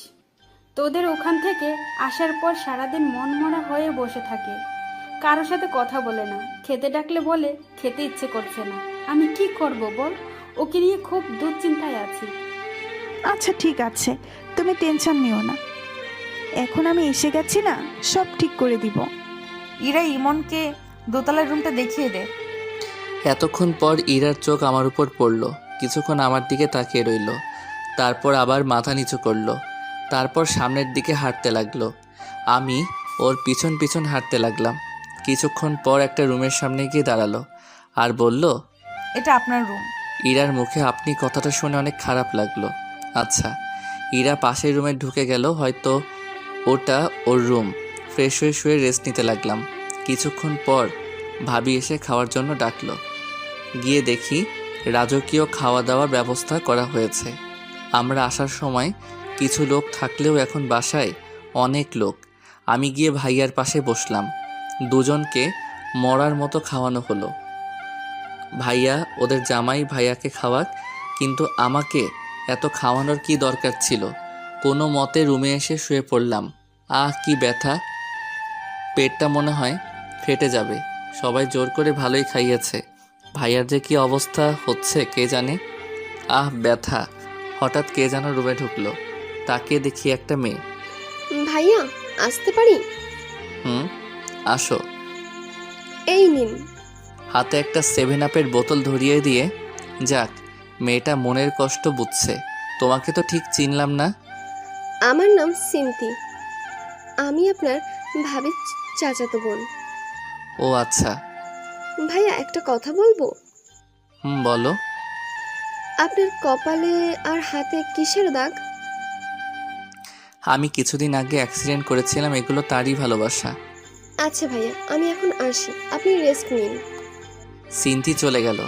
তোদের ওখান থেকে আসার পর সারাদিন মনমরা হয়ে বসে থাকে, কারোর সাথে কথা বলে না, খেতে ডাকলে বলে খেতে ইচ্ছে করছে না। আমি কি করব বল, ওকে নিয়ে খুব দুশ্চিন্তায় আছি। আচ্ছা ঠিক আছে, তুমি টেনশন নিও না, এখন আমি এসে গেছি না, সব ঠিক করে দিব। ইরা, ইমনকে দোতলার রুমটা দেখিয়ে দে। এতক্ষণ পর ইরার চোখ আমার উপর পড়ল। কিছুক্ষণ আমার দিকে তাকিয়ে রইল, তারপর আবার মাথা নিচু করল। তারপর সামনের দিকে হাঁটতে লাগলো। আমি ওর পিছন পিছন হাঁটতে লাগলাম। কিছুক্ষণ পর একটা রুমের সামনে গিয়ে দাঁড়ালো আর বলল, এটা আপনার রুম। ইরার মুখে আপনি কথাটা শুনে অনেক খারাপ লাগলো। আচ্ছা। ইরা পাশের রুমে ঢুকে গেল, হয়তো ওটা ওর রুম। ফ্রেশ হয়ে শুয়ে রেস্ট নিতে লাগলাম। কিছুক্ষণ পর ভাবি এসে খাওয়ার জন্য ডাকলো। গিয়ে দেখি রাজকীয় খাওয়া দাওয়ার ব্যবস্থা করা হয়েছে। আমরা আসার সময় কিছু লোক থাকলেও এখন বাসায় অনেক লোক। আমি গিয়ে ভাইয়ার পাশে বসলাম। দুজনকে মরার মতো খাওয়ানো হলো। ভাইয়া ওদের জামাই ভাইয়াকে খাওয়াক, কিন্তু আমাকে এত খাওয়ানোর কি দরকার ছিল? কোনো মতে রুমে এসে শুয়ে পড়লাম। কি ব্যথা, পেটটা মনে হয় ফেটে যাবে। সবাই জোর করে ভালোই খাইয়েছে, ভাইয়ার যে কি অবস্থা হচ্ছে কে জানে। ব্যথা। হঠাৎ কে যেন রুমে ঢুকলো। তাকে দেখি একটা মেয়ে। ভাইয়া, আসতে পারি? আসো। এই নিন। হাতে একটা 7 আপের বোতল ধরিয়ে দিয়ে, যাক মেয়েটা মনের কষ্ট বুঝছে। তোমাকে তো ঠিক চিনলাম না। আমার নাম সিন্তি, আমি আপনার ভাবির চাচাতো বোন। ও আচ্ছা। ভাইয়া একটা কথা বলবো? বলো। আপনার কপালে আর হাতে কিসের দাগ? আমি কিছুদিন আগে অ্যাক্সিডেন্ট করেছিলাম, এগুলো তারই ভালোবাসা। আচ্ছা ভাইয়া, আমি এখন আসি, আপনি রেস্ট নিন। সিনথি চলে গেল।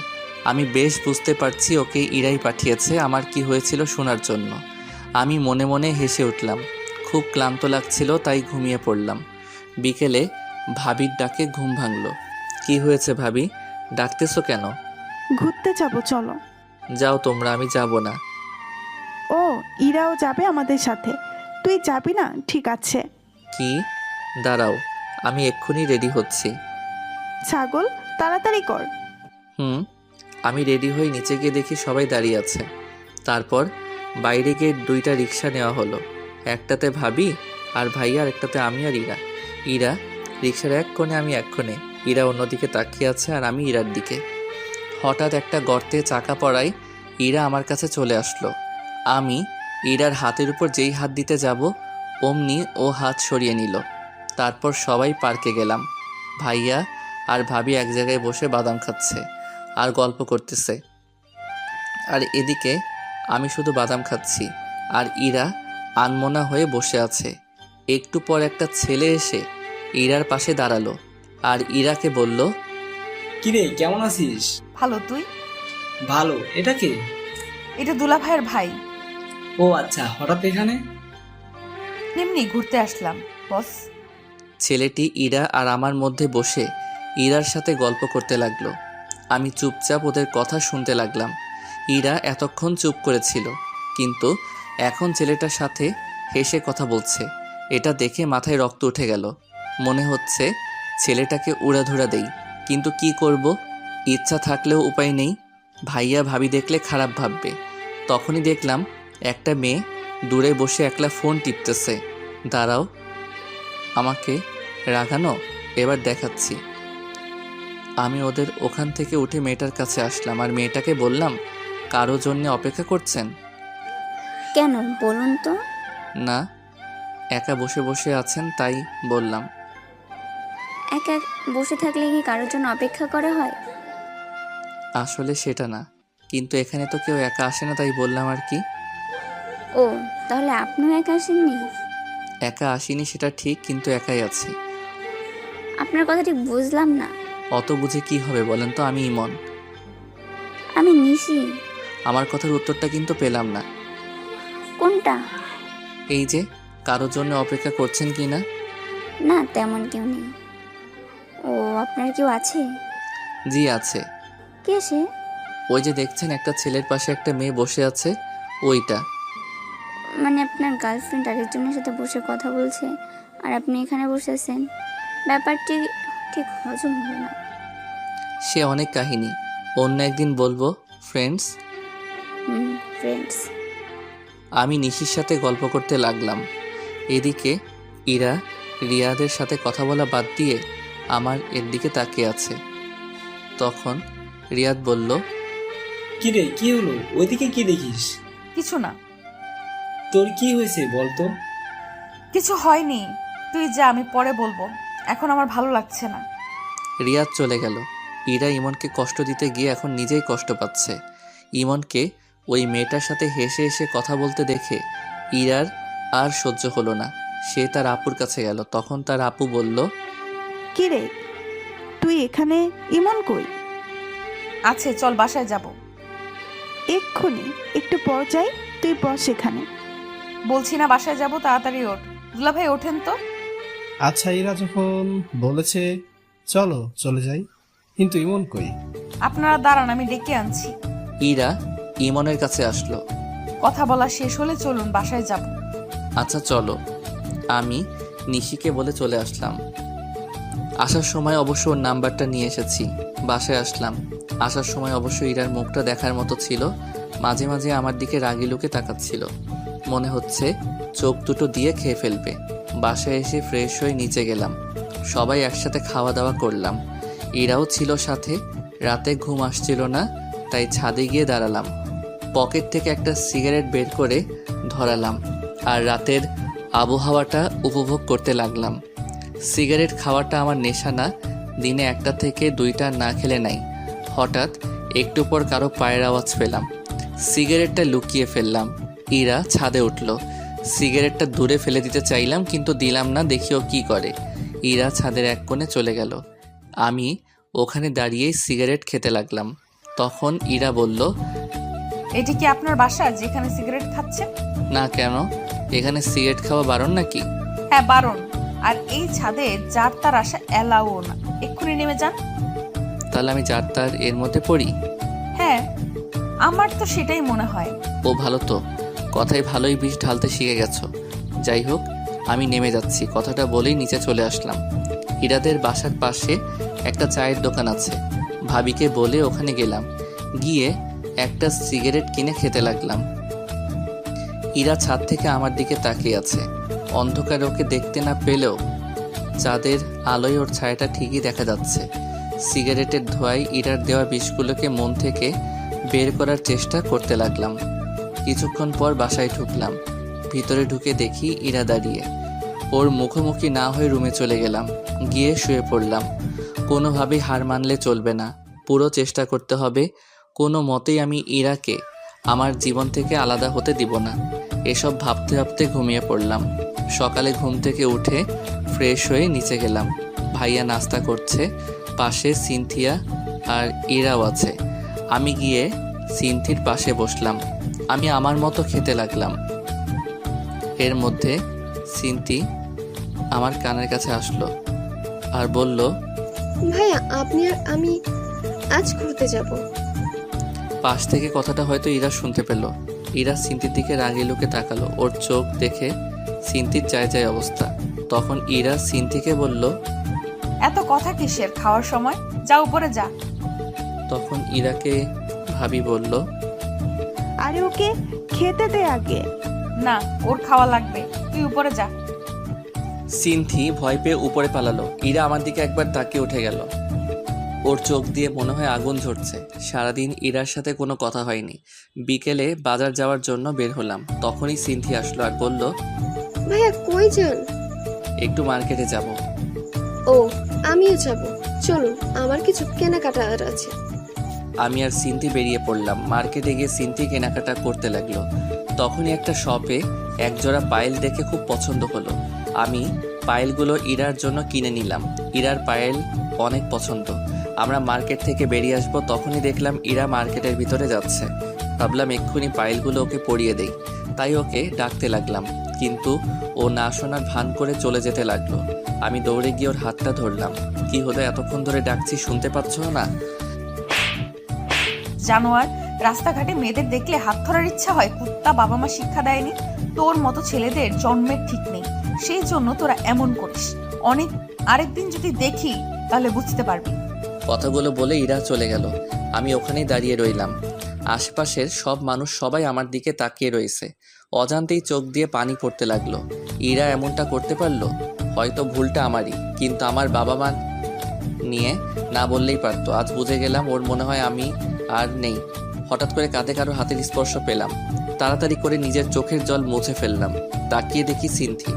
আমি বেশ বুঝতে পারছি ওকে ইরাই পাঠিয়েছে আমার কি হয়েছিল শোনার জন্য। আমি মনে মনে হেসে উঠলাম। খুব ক্লান্ত লাগছিল, তাই ঘুমিয়ে পড়লাম। বিকেলে ভাবির ডাকে ঘুম ভাঙলো। কি হয়েছে ভাবি, ডাকতেছো কেন? ঘুরতে যাব, চলো। যাও তোমরা, আমি যাব না। ও, ইরাও যাবে আমাদের সাথে। তুই যাবি না? ঠিক আছে। কি? দাঁড়াও, আমি এক্ষুনি রেডি হচ্ছি। ছাগল, তাড়াতাড়ি কর। আমি রেডি হয়ে নিচে গিয়ে দেখি সবাই দাঁড়িয়ে আছে। তারপর বাইরে গিয়ে 2টা রিক্সা নেওয়া হলো। একটাতে ভাবি আর ভাইয়া, আর একটাতে আমি আর ইরা। ইরা রিক্সার এক কোণে, আমি এক কোণে। ইরা অন্যদিকে তাকিয়ে আছে আর আমি ইরার দিকে। হঠাৎ একটা গর্তে চাকা পড়ায় ইরা আমার কাছে চলে আসলো। আমি ইরার হাতের উপর যেই হাত দিতে যাব, অমনি ও হাত সরিয়ে নিল। তারপর সবাই পার্কে গেলাম। ভাইয়া আর ভাবি এক জায়গায় বসে বাদাম খাচ্ছে আর গল্প করতেছে, আর এদিকে আমি শুধু বাদাম খাচ্ছি আর ইরা আনমনা হয়ে বসে আছে। একটু পর একটা ছেলে এসে ইরার পাশে দাঁড়ালো আর ইরাকে বলল, কিরে কেমন আছিস? ভালো, তুই? ভালো। এটা কে? এটা দুলা ভাইয়ের ভাই। ও আচ্ছা, হঠাৎ এখানে? এমনি ঘুরতে আসলাম বস। ছেলেটি ইরা আর আমার মধ্যে বসে ইরার সাথে গল্প করতে লাগলো। আমি চুপচাপ ওদের কথা শুনতে লাগলাম। ইরা এতক্ষণ চুপ করেছিল, কিন্তু এখন ছেলেটার সাথে হেসে কথা বলছে। এটা দেখে মাথায় রক্ত উঠে গেল। মনে হচ্ছে ছেলেটাকে উড়াধুরা দেই, কিন্তু কি করব, ইচ্ছা থাকলেও উপায় নেই। ভাইয়া ভাবি দেখলে খারাপ ভাববে। তখনই দেখলাম একটা মেয়ে দূরে বসে একলা ফোন টিপতেছে। দাঁড়াও, আমাকে রাগানো? এবার দেখাচ্ছি। আমি ওদের ওখান থেকে উঠে মেয়েটার কাছে আসলাম আর মেয়েটাকে বললাম, কারো জন্য অপেক্ষা করছেন? কেন বলুন তো? না, একা বসে বসে আছেন তাই বললাম। একা বসে থাকলে কি কারোর জন্য অপেক্ষা করা হয়? আসলে সেটা না, কিন্তু এখানে তো কেউ একা আসে না তাই বললাম আর কি। ও, তাহলে আপনিও একা আসেননি? একা আসিনি সেটা ঠিক, কিন্তু একাই আছি। আপনার কথা ঠিক বুঝলাম না। অত বুঝে কি হবে বলেন তো, আমি ইমন। আমি নিশি। আমার কথার উত্তরটা কিন্তু পেলাম না। কোনটা? এই যে কারোর জন্য অপেক্ষা করছেন কি না? না, তেমন কেউ নেই। ও, আপনার কেউ আছে? জি আছে। কে সে? ওই যে দেখছেন একটা ছেলের পাশে একটা মেয়ে বসে আছে, ওইটা। মানে আপনার গার্লফ্রেন্ড আরেকজনের সাথে বসে কথা বলছে আর আপনি এখানে বসেছেন? ব্যাপারটি ঠিক হজম হলো না। সে অনেক কাহিনী, অন্য একদিন বলবো। ফ্রেন্ডস। ফ্রেন্ডস। আমি নিশির সাথে গল্প করতে লাগলাম। এদিকে ইরা রিয়াদের সাথে কথা বলা বাদ দিয়ে আমার এর দিকে তাকিয়ে আছে। তখন রিয়াদ বলল, কিরে কি হলো? ওইদিকে কি দেখিস? কিছু না। তোর কি হয়েছে বলতো? কিছু হয়নি, তুই যা, আমি পরে বলবো। এখন আমার ভালো লাগছে না। রিয়াদ চলে গেল। ইরা ইমনকে কষ্ট দিতে গিয়ে এখন নিজেই কষ্ট পাচ্ছে। ইমনকে ওই মেয়েটার সাথে হেসে হেসে কথা বলতে দেখে ইরার আর সহ্য হলো না। সে তার আপুর কাছে গেল। তখন তার আপু বলল, কি রে, তুই এখানে? ইমন কই? আছে, চল বাসায় যাব। এক্ষুনি? একটু পর যাই, তুই বস এখানে। বলছি না বাসায় যাব, তাড়াতাড়ি ওঠ। দুলা ভাই ওঠেন তো। আচ্ছা, ইরা যখন বলেছে চলো চলে যাই, কিন্তু ইমন কই? আপনারা দাঁড়ান, আমি ডেকে আনছি। ইরা ইমনের কাছে আসলো। কথা বলা শেষ হলে চলুন, বাসায় যাব। আচ্ছা চলো। আমি নিশিকে বলে চলে আসলাম। আসার সময় অবশ্য ওর নাম্বারটা নিয়ে এসেছি। বাসায় আসলাম। আসার সময় অবশ্য ইরার মুখটা দেখার মতো ছিল। মাঝে মাঝে আমার দিকে রাগি লুকে তাকাচ্ছিল, মনে হচ্ছে চোখ দুটো দিয়ে খেয়ে ফেলবে। বাসায় এসে ফ্রেশ হয়ে নিচে গেলাম। সবাই একসাথে খাওয়া দাওয়া করলাম। ইরাও ছিল সাথে। রাতে ঘুম আসছিল না, তাই ছাদে গিয়ে দাঁড়ালাম। পকেট থেকে একটা সিগারেট বের করে ধরালাম আর রাতের আবহাওয়াটা উপভোগ করতে লাগলাম। সিগারেট খাওয়াটা আমার নেশা না, দিনে 1টা থেকে 2টা না খেলে নাই। হঠাৎ একটু পর কারো পায়ের আওয়াজ পেলাম। সিগারেটটা লুকিয়ে ফেললাম। ইরা ছাদে উঠল। সিগারেটটা দূরে ফেলে দিতে চাইলাম, কিন্তু দিলাম না, দেখিও কি করে। ইরা ছাদের এক কোণে চলে গেল। আমি ওখানে দাঁড়িয়েই সিগারেট খেতে লাগলাম। তখন ইরা বলল, এটি কি আপনার বাসা যেখানে সিগারেট খাচ্ছেন? না, কেন? এখানে সিগারেট খাওয়া বারণ নাকি? হ্যাঁ বারণ। আর এই ছাদে যার তার আসা এলাও না। এক্ষুনি নেমে যান। তাহলে আমি যার তার এর মধ্যে পড়ি? হ্যাঁ, আমার তো সেটাই মনে হয়। ও ভালো তো, কথায় ভালোই বিষ ঢালতে শিখে গেছো। যাই হোক, আমি নেমে যাচ্ছি। কথাটা বলেই নিচে চলে আসলাম। ইরাদের বাসার পাশে একটা চায়ের দোকান আছে। ভাবিকে বলে ওখানে গেলাম। গিয়ে একটা সিগারেট কিনে খেতে লাগলাম। ইরা ছাদ থেকে আমার দিকে তাকিয়ে আছে। অন্ধকারে ওকে দেখতে না পেলেও চাঁদের আলোয় ওর ছায়াটা ঠিকই দেখা যাচ্ছে। সিগারেটের ধোঁয়ায় ইরার দেওয়া বিষগুলোকে মন থেকে বের করার চেষ্টা করতে লাগলাম। কিছুক্ষণ পর বাসায় ঢুকলাম। ভিতরে ঢুকে দেখি ইরা দাঁড়িয়ে। ওর মুখোমুখি না হয়ে রুমে চলে গেলাম। গিয়ে শুয়ে পড়লাম। কোনোভাবেই হার মানলে চলবে না, পুরো চেষ্টা করতে হবে। কোনো মতেই আমি ইরাকে আমার জীবন থেকে আলাদা হতে দিব না। এসব ভাবতে ভাবতে ঘুমিয়ে পড়লাম। সকালে ঘুম থেকে উঠে ফ্রেশ হয়ে নিচে গেলাম। ভাইয়া নাস্তা করছে, পাশে সিনথিয়া আর ইরাও আছে। আমি গিয়ে সিনথির পাশে বসলাম। আমি আমার মতো খেতে লাগলাম। এর মধ্যে সিনথি আমার কানের কাছে আসলো আর বলল, ভাইয়া আপনি আর আমি আজ ঘুরতে যাব। পাশ থেকে কথাটা হয়তো ইরা শুনতে পেল। ইরা সিনথির দিকে রাগে লোকে তাকালো। ওর চোখ দেখে সিনথির যায় যায় অবস্থা। তখন ইরা সিনথিকে বলল, এত কথা কিসের? খাওয়ার সময় যা উপরে যা। তখন ইরাকে ভাবি বলল, আরে ওকে খেতে দে আগে। না, ওর খাওয়া লাগবে, তুই উপরে যা। সিনথি ভয় পেয়ে উপরে পালালো। ইরা আমার দিকে একবার তাকিয়ে উঠে গেল। ওর চোখ দিয়ে মনে হয় আগুন ঝরছে। সারাদিন ইরার সাথে কোনো কথা হয়নি। বিকেলে বাজার যাওয়ার জন্য বের হলাম। তখনই সিনথি আসলো আর বলল, ভাইয়া কই যান? একটু মার্কেটে যাব। ও আমিও যাব, চলুন, আমার কিছু কেনাকাটার আছে। আমি আর সিনথি বেরিয়ে পড়লাম। মার্কেটে গিয়ে সিনথি কেনাকাটা করতে লাগলো। তখনই একটা শপে একজোড়া পায়েল দেখে খুব পছন্দ হলো। আমি পায়েলগুলো ইরার জন্য কিনে নিলাম। ইরার পায়েল অনেক পছন্দ। আমরা মার্কেট থেকে বেরিয়ে আসবো, তখনই দেখলাম ইরা মার্কেটের ভিতরে যাচ্ছে। ভাবলাম এক্ষুনি পায়েলগুলো ওকে পরিয়ে দেই, তাই ওকে ডাকতে লাগলাম। কিন্তু ও না শোনার ভান করে চলে যেতে লাগলো। আমি দৌড়ে গিয়ে ওর হাতটা ধরলাম। কি হলো, এতক্ষণ ধরে ডাকছি, শুনতে পাচ্ছ না? জানোয়ার, রাস্তাঘাটে মেয়েদের দেখলে হাত ধরার ইচ্ছা হয়? কুত্তা বাবা মা শিক্ষা দেয়নি? তোর মতো ছেলেদের জন্মের ঠিক নেই, সেই জন্য তোরা এমন করিস। আরেকদিন যদি দেখি তাহলে বুঝতে পারবি। কথাগুলো বলে ইরা চলে গেল। আমি ওখানেই দাঁড়িয়ে রইলাম। আশপাশের সব মানুষ সবাই আমার দিকে তাকিয়ে রয়েছে। অজান্তেই চোখ দিয়ে পানি পড়তে লাগলো। ইরা এমনটা করতে পারলো? হয়তো ভুলটা আমারই, কিন্তু আমার বাবা মা নিয়ে না বললেই পারতো। আজ বুঝে গেলাম ওর মনে হয় আমি আর নেই। হঠাৎ করে কাঁধে কারো হাতের স্পর্শ পেলাম। তাড়াতাড়ি করে নিজের চোখের জল মুছে ফেললাম। তাকিয়ে দেখি সিনথি।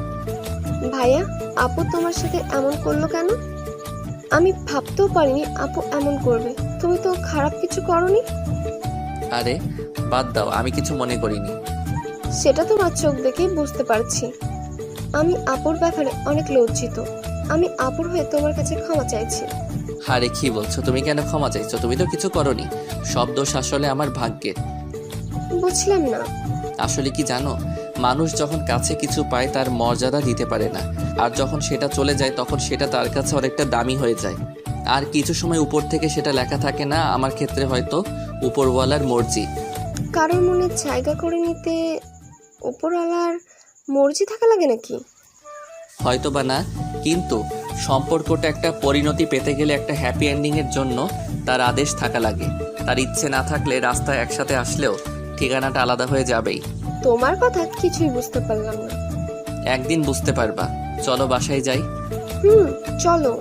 ভাইয়া, আপু তোমার সাথে এমন করলো কেন? আমি ভাবতেও পারিনি আপু এমন করবে। তুমি তো খারাপ কিছু করনি। আরে বাদ দাও, আমি কিছু মনে করিনি। সেটা তোমার চোখ দেখেই বুঝতে পারছি। আমি আপুর ব্যাপারে অনেক লজ্জিত। আমি আপুর হয়ে তোমার কাছে ক্ষমা চাইছি। আরে কি বলছো? তুমি কেন ক্ষমা চাইছো? তুমি তো কিছু করনি। সব দোষ আসলে আমার ভাগ্যের। বুঝলাম না। আসলে কি জানো, মানুষ যখন কাছে কিছু পায় তার মর্যাদা দিতে পারে না, আর যখন সেটা চলে যায় তখন সেটা তার কাছে অনেকটা দামি হয়ে যায়। আর কিছু সময় উপর থেকে সেটা লেখা থাকে না। আমার ক্ষেত্রে হয়তো উপরওয়ালার মর্জি। কারোর মনে জায়গা করে নিতে উপরওয়ালার মর্জি থাকা লাগে নাকি? হয়তো বা না, কিন্তু সম্পর্কটা একটা পরিণতি পেতে গেলে, একটা হ্যাপি এন্ডিংয়ের জন্য তার আদেশ থাকা লাগে। তার ইচ্ছে না থাকলে রাস্তায় একসাথে আসলেও ঠিকানাটা আলাদা হয়ে যাবেই। তোমার কথা কিছুই বুঝতে পারলাম না। একদিন বুঝতে পারবা। চলো বাসায় যাই। চলো।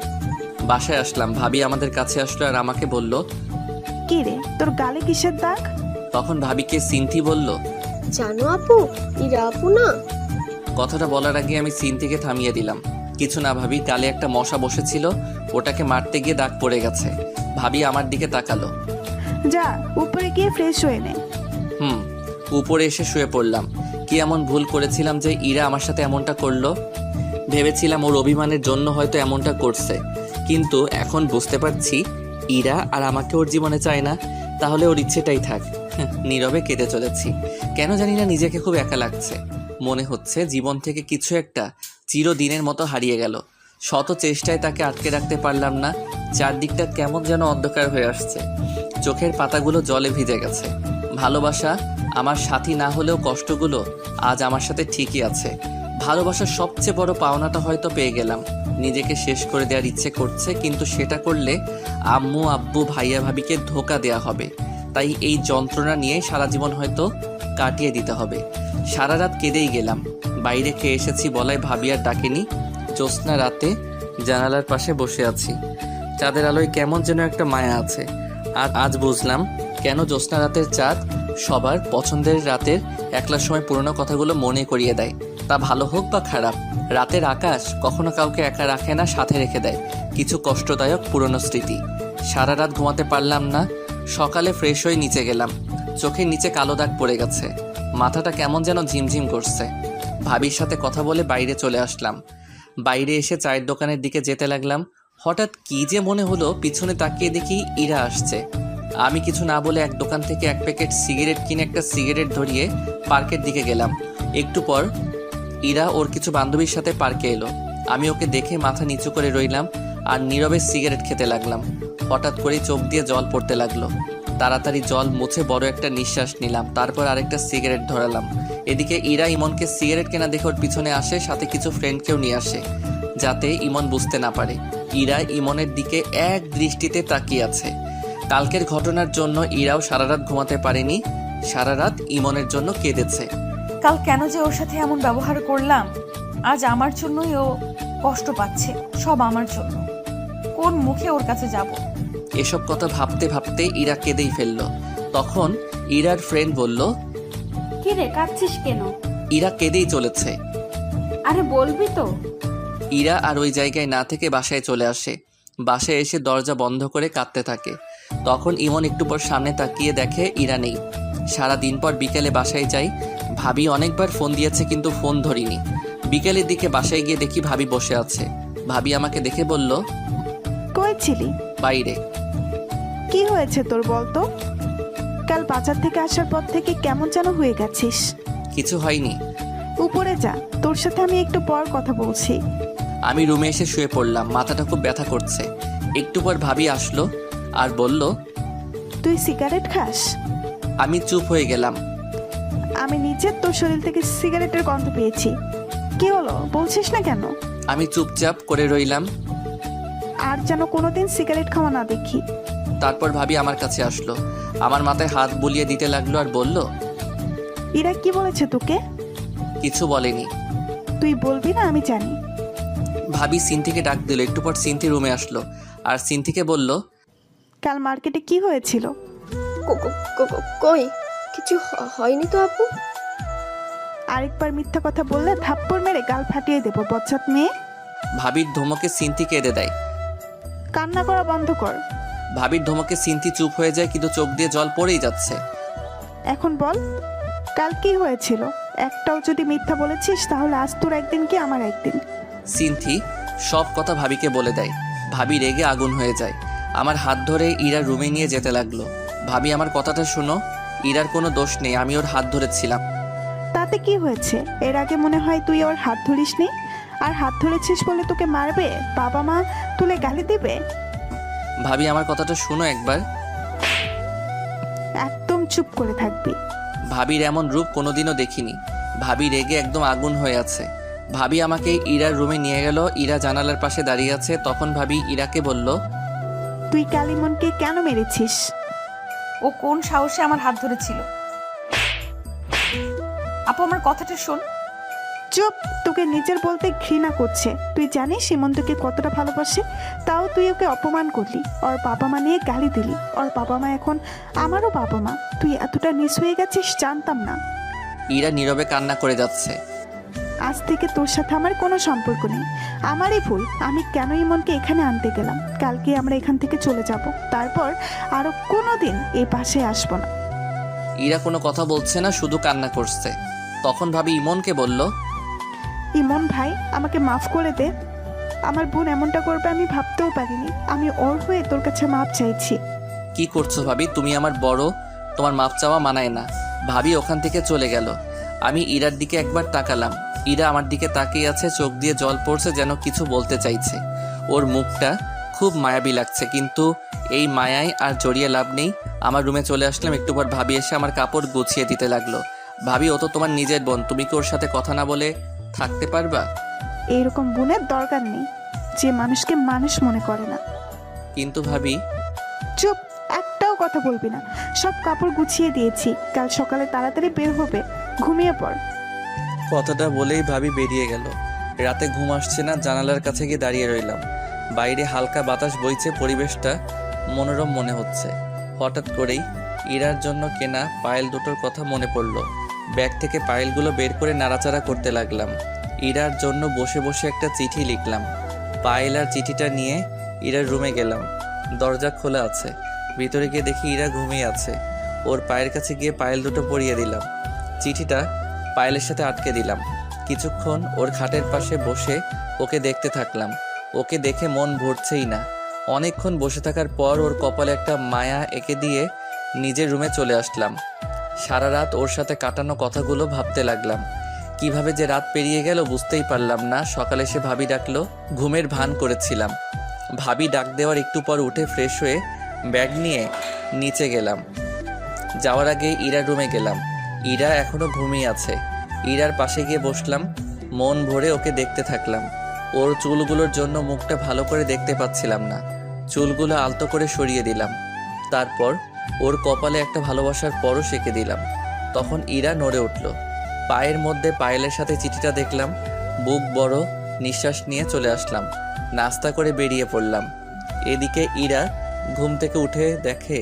বাসায় আসলাম, ভাবি আমাদের কাছে আসলো আর আমাকে বলল। কি রে, তোর গালে কিসের দাগ? তখন ভাবিকে সিনথি বলল। জানো আপু, ইরা আপু না। কথাটা বলার আগে আমি সিনথিকে থামিয়ে দিলাম। কিছু না ভাবি, গালে একটা মশা বসেছিল, ওটাকে মারতে গিয়ে দাগ পড়ে গেছে। ভাবি আমার দিকে তাকালো। যা উপরে গিয়ে ফ্রেশ হয়ে নে। উপরে এসে শুয়ে পড়লাম। কি এমন ভুল করেছিলাম যে ইরা আমার সাথে এমনটা করলো? ভেবেছিলাম ওর অভিমানের জন্য হয়তো এমনটা করছে, কিন্তু এখন বুঝতে পারছি ইরা আর আমাকে ওর জীবনে চায় না। তাহলে ওর ইচ্ছেটাই থাক। নীরবে কেঁদে চলেছি। কেন জানি না নিজেকে খুব একা লাগছে। মনে হচ্ছে জীবন থেকে কিছু একটা চিরদিনের মতো হারিয়ে গেল। শত চেষ্টায় তাকে আটকে রাখতে পারলাম না। চারদিকটা কেমন যেন অন্ধকার হয়ে আসছে। চোখের পাতাগুলো জলে ভিজে গেছে। ভালোবাসা আমার সাথী না হলেও কষ্টগুলো আজ আমার সাথে ঠিকই আছে। ভালোবাসার সবচেয়ে বড় পাওনাটা হয়তো পেয়ে গেলাম। নিজেকে শেষ করে দেওয়ার ইচ্ছে করছে, কিন্তু সেটা করলে আম্মু আব্বু ভাইয়া ভাবিকে ধোঁকা দেয়া হবে। তাই এই যন্ত্রণা নিয়ে সারা জীবন হয়তো কাটিয়ে দিতে হবে। সারা রাত কেঁদেই গেলাম। বাইরে খেয়ে এসেছি বলায় ভাবি আর ডাকেনি। জ্যোৎস্না রাতে জানালার পাশে বসে আছি। চাঁদের আলোয় কেমন যেন একটা মায়া আছে। আর আজ বুঝলাম কেন জ্যোৎস্না রাতের চাঁদ সবার পছন্দের রাতের একলার সময় পুরনো কথাগুলো মনে করিয়ে দেয়। তা ভালো হোক বা খারাপ, রাতের আকাশ কখনো কাউকে একা রাখে না, সাথে রেখে দেয় কিছু কষ্টদায়ক পুরনো স্মৃতি। সারা রাত ঘুমাতে পারলাম না। সকালে ফ্রেশ হয়ে নিচে গেলাম। চোখের নিচে কালো দাগ পড়ে গেছে। মাথাটা কেমন যেন ঝিমঝিম করছে। ভাবির সাথে কথা বলে বাইরে চলে আসলাম। বাইরে এসে চায়ের দোকানের দিকে যেতে লাগলাম। হঠাৎ কি যে মনে হলো, পিছনে তাকিয়ে দেখি ইরা আসছে। আমি কিছু না বলে এক দোকান থেকে এক প্যাকেট সিগারেট কিনে একটা সিগারেট ধরিয়ে পার্কের দিকে গেলাম। একটু পর ইরা ওর কিছু বান্ধবীর সাথে পার্কে এলো। আমি ওকে দেখে মাথা নিচু করে রইলাম আর নীরবে সিগারেট খেতে লাগলাম। হঠাৎ করেই চোখ দিয়ে জল পড়তে লাগলো। তাড়াতাড়ি জল মুছে বড় একটা নিঃশ্বাস নিলাম। তারপর আরেকটা সিগারেট ধরালাম। এদিকে ইরা ইমনকে সিগারেট কেনা দেখে ওর পিছনে আসে, সাথে কিছু ফ্রেন্ডকেও নিয়ে আসে যাতে ইমন বুঝতে না পারে। ইরা ইমনের দিকে এক দৃষ্টিতে তাকিয়ে আছে। কালকের ঘটনার জন্য ইরাও সারা রাত ঘুমাতে পারেনি। সারা রাত ইমনের জন্য কেঁদেছে। কাল কেন যে ওর সাথে এমন ব্যবহার করলাম, আজ আমার জন্যই ও কষ্ট পাচ্ছে। সব আমার জন্য। কোন মুখে ওর কাছে যাব? এসব কথা ভাবতে ভাবতে ইরা কেঁদেই ফেললো। তখন ইরার ফ্রেন্ড বলল, কি রে, কাঁদছিস কেন? ইরা কেঁদেই চলেছে। আরে বলবি তো। ইরা আর ওই জায়গায় না থেকে বাসায় চলে আসে। বাসায় এসে দরজা বন্ধ করে কাঁদতে থাকে। তখন ইমন একটু পর সামনে তাকিয়ে দেখে ইরা নেই। সারা দিন পর বিকেলে বাসায় যাই। ভাবি অনেকবার ফোন দিয়েছে কিন্তু ফোন ধরিনি। বিকেলের দিকে বাসায় গিয়ে দেখি ভাবি বসে আছে। ভাবি আমাকে দেখে বলল, কই ছিলি? বাইরে। কি হয়েছে তোর বলতো? কাল বাজার থেকে আসার পর থেকে কেমন যেন হয়ে গেছিস। কিছু হয়নি। উপরে যা, তোর সাথে আমি একটু পর কথা বলছি। আমি রুমে এসে শুয়ে পড়লাম। মাথাটা খুব ব্যথা করছে। একটু পর ভাবি আসলো আর বলল, তুই সিগারেট খাস? আমি চুপ হয়ে গেলাম। আমি নিজের তোর শরীর থেকে সিগারেটের গন্ধ পেয়েছি। কি হলো, বলছিস না কেন? আমি চুপচাপ করে রইলাম। আর যেন কোনোদিন সিগারেট খাওয়া না দেখি। তারপর ভাবি আমার কাছে আসলো, আমার মাথায় হাত বুলিয়ে দিতে লাগলো আর বলল, ইরা কি বলেছে তোকে? কিছু বলেনি। তুই বলবি না? আমি জানি। ভাবি সিনথিকে ডাক দিল। একটু পর সিনথি রুমে আসলো আর সিনথিকে বলল, কাল মার্কেটে কি হয়েছিল? কই কিছু হয়নি তো আপু। আরেকবার মিথ্যা কথা বললে থাপ্পড় মেরে গাল ফাটিয়ে দেবো, বচ্চাত মেয়ে। ভাবির ধমকে সিনথি কেঁদে দেয়। কান্না করা বন্ধ কর। ভাবির ধমকে সিনথি চুপ হয়ে যায়, কিন্তু চোখ দিয়ে জল পড়েই যাচ্ছে। এখন বল, কাল কি হয়েছিল? একটাও যদি মিথ্যা বলেছিস তাহলে আজ তোর একদিন কি আমার একদিন। সিনথি সব কথা ভাবিকে বলে দেয়। ভাবি রেগে আগুন হয়ে যায়। আমার হাত ধরে ইরার রুমে নিয়ে যেতে লাগলো। ভাবি আমার কথাটা শুনো, ইরার কোনো দোষ নেই, আমি ওর হাত ধরেছিলাম। তাতে কি হয়েছে? এর আগে মনে হয় তুই ওর হাত ধরিসনি। আর হাত ধরেছিস বলে তোকে মারবে, বাবা মা তুলে গালি দিবে। ভাবি আমার কথাটা শুনো একবার। একদম চুপ করে থাকবি। ভাবির এমন রূপ কোনোদিনও দেখিনি। ভাবি রেগে একদম আগুন হয়ে আছে। ভাবি আমাকে ইরার রুমে নিয়ে গেল। ইরা জানালার পাশে দাঁড়িয়ে আছে। তখন ভাবি ইরাকে বলল, তুই কালিমনকে কেন মেরেছিস? ও কোন সাহসে আমার হাত ধরেছিল? আপু আমার কথাটা শোন। চুপ, তোকে নিজের বলতে ঘৃণা করছে। তুই জানিস ইমন তোকে কতটা ভালোবাসে, তাও তুই ওকে অপমান করলি, ওর বাবা মা নিয়ে গালি দিলি। ওর বাবা মা এখন আমারও বাবা মা। তুই এতটা নিচ হয়ে গেছিস জানতাম না। ইরা নীরবে কান্না করে যাচ্ছে। আজ থেকে তোর সাথে আমার কোনো সম্পর্ক নেই, আমারই ভুল। আমি কেন ইমনকে এখানে আনতে গেলাম? কালকে আমরা এখান থেকে চলে যাব, তারপর আরো কোনো দিন এই পাশে আসবো না। ইরা কোনো কথা বলছে না, শুধু কান্না করছে। তখন ভাবি ইমনকে বলল, ইমন ভাই, আমাকে মাফ করে দে। আমার বোন এমনটা করবে আমি ভাবতেও পারিনি। আমি ওর হয়ে তোর কাছে মাপ চাইছি। কি করছো ভাবি? তুমি আমার বড়, তোমার মাপ চাওয়া মানায় না। ভাবি ওখান থেকে চলে গেল। আমি ইরার দিকে একবার তাকালাম। ইরা আমার দিকে তাকিয়ে আছে, চোখ দিয়ে জল পড়ছে, যেন কিছু বলতে চাইছে। ওর মুখটা খুব মায়াবী লাগছে, কিন্তু এই মায়ায় আর জড়িয়ে লাভ নেই। আমার রুমে চলে আসলাম। একটু পর ভাবি এসে আমার কাপড় গুছিয়ে দিতে লাগলো। ভাবি, ও তো তোমার নিজের বোন, তুমি কি ওর সাথে কথা না বলে থাকতে পারবা? এইরকম বোনের দরকার নেই যে মানুষকে মানুষ মনে করে না। কিন্তু ভাবি, চুপ, একটাও কথা বলবি না। সব কাপড় গুছিয়ে দিয়েছি, কাল সকালে তাড়াতাড়ি বের হবে। ঘুমিয়ে পড়। কথাটা বলেই ভাবি বেরিয়ে গেল। রাতে ঘুম আসছে না, জানালার কাছে গিয়ে দাঁড়িয়ে রইলাম। বাইরে হালকা বাতাস বইছে, পরিবেশটা মনোরম মনে হচ্ছে। হঠাৎ করেই ইরার জন্য কেনা পায়েল দুটোর কথা মনে পড়লো। ব্যাগ থেকে পায়েলগুলো বের করে নাড়াচাড়া করতে লাগলাম। ইরার জন্য বসে বসে একটা চিঠি লিখলাম। পায়েল আর চিঠিটা নিয়ে ইরার রুমে গেলাম। দরজা খোলা আছে। ভিতরে গিয়ে দেখি ইরা ঘুমিয়ে আছে। ওর পায়ের কাছে গিয়ে পায়েল দুটো পরিয়ে দিলাম। চিঠিটা পায়েলের সাথে আটকে দিলাম। কিছুক্ষণ ওর খাটের পাশে বসে ওকে দেখতে থাকলাম। ওকে দেখে মন ভরছেই না। অনেকক্ষণ বসে থাকার পর ওর কপালে একটা মায়া এঁকে দিয়ে নিজের রুমে চলে আসলাম। সারা রাত ওর সাথে কাটানো কথাগুলো ভাবতে লাগলাম। কিভাবে যে রাত পেরিয়ে গেল বুঝতেই পারলাম না। সকালে সে ভাবি ডাকলো, ঘুমের ভান করেছিলাম। ভাবি ডাক দেওয়ার একটু পর উঠে ফ্রেশ হয়ে ব্যাগ নিয়ে নিচে গেলাম। যাওয়ার আগে ইরার রুমে গেলাম। ইরা এখনো ঘুমিয়ে আছে। ইরার পাশে গিয়ে বসলাম। মন ভরে ওকে দেখতে থাকলাম। ওর চুলগুলোর জন্য মুখটা ভালো করে দেখতে পাচ্ছিলাম না। চুলগুলো আলতো করে সরিয়ে দিলাম। তারপর ওর কপালে একটা ভালোবাসার পরশ এঁকে দিলাম। তখন ইরা নড়ে উঠল। পায়ের মধ্যে পায়েলের সাথে চিঠিটা দেখলাম। বুক বড় নিঃশ্বাস নিয়ে চলে আসলাম। নাস্তা করে বেরিয়ে পড়লাম। এদিকে ইরা ঘুম থেকে উঠে দেখে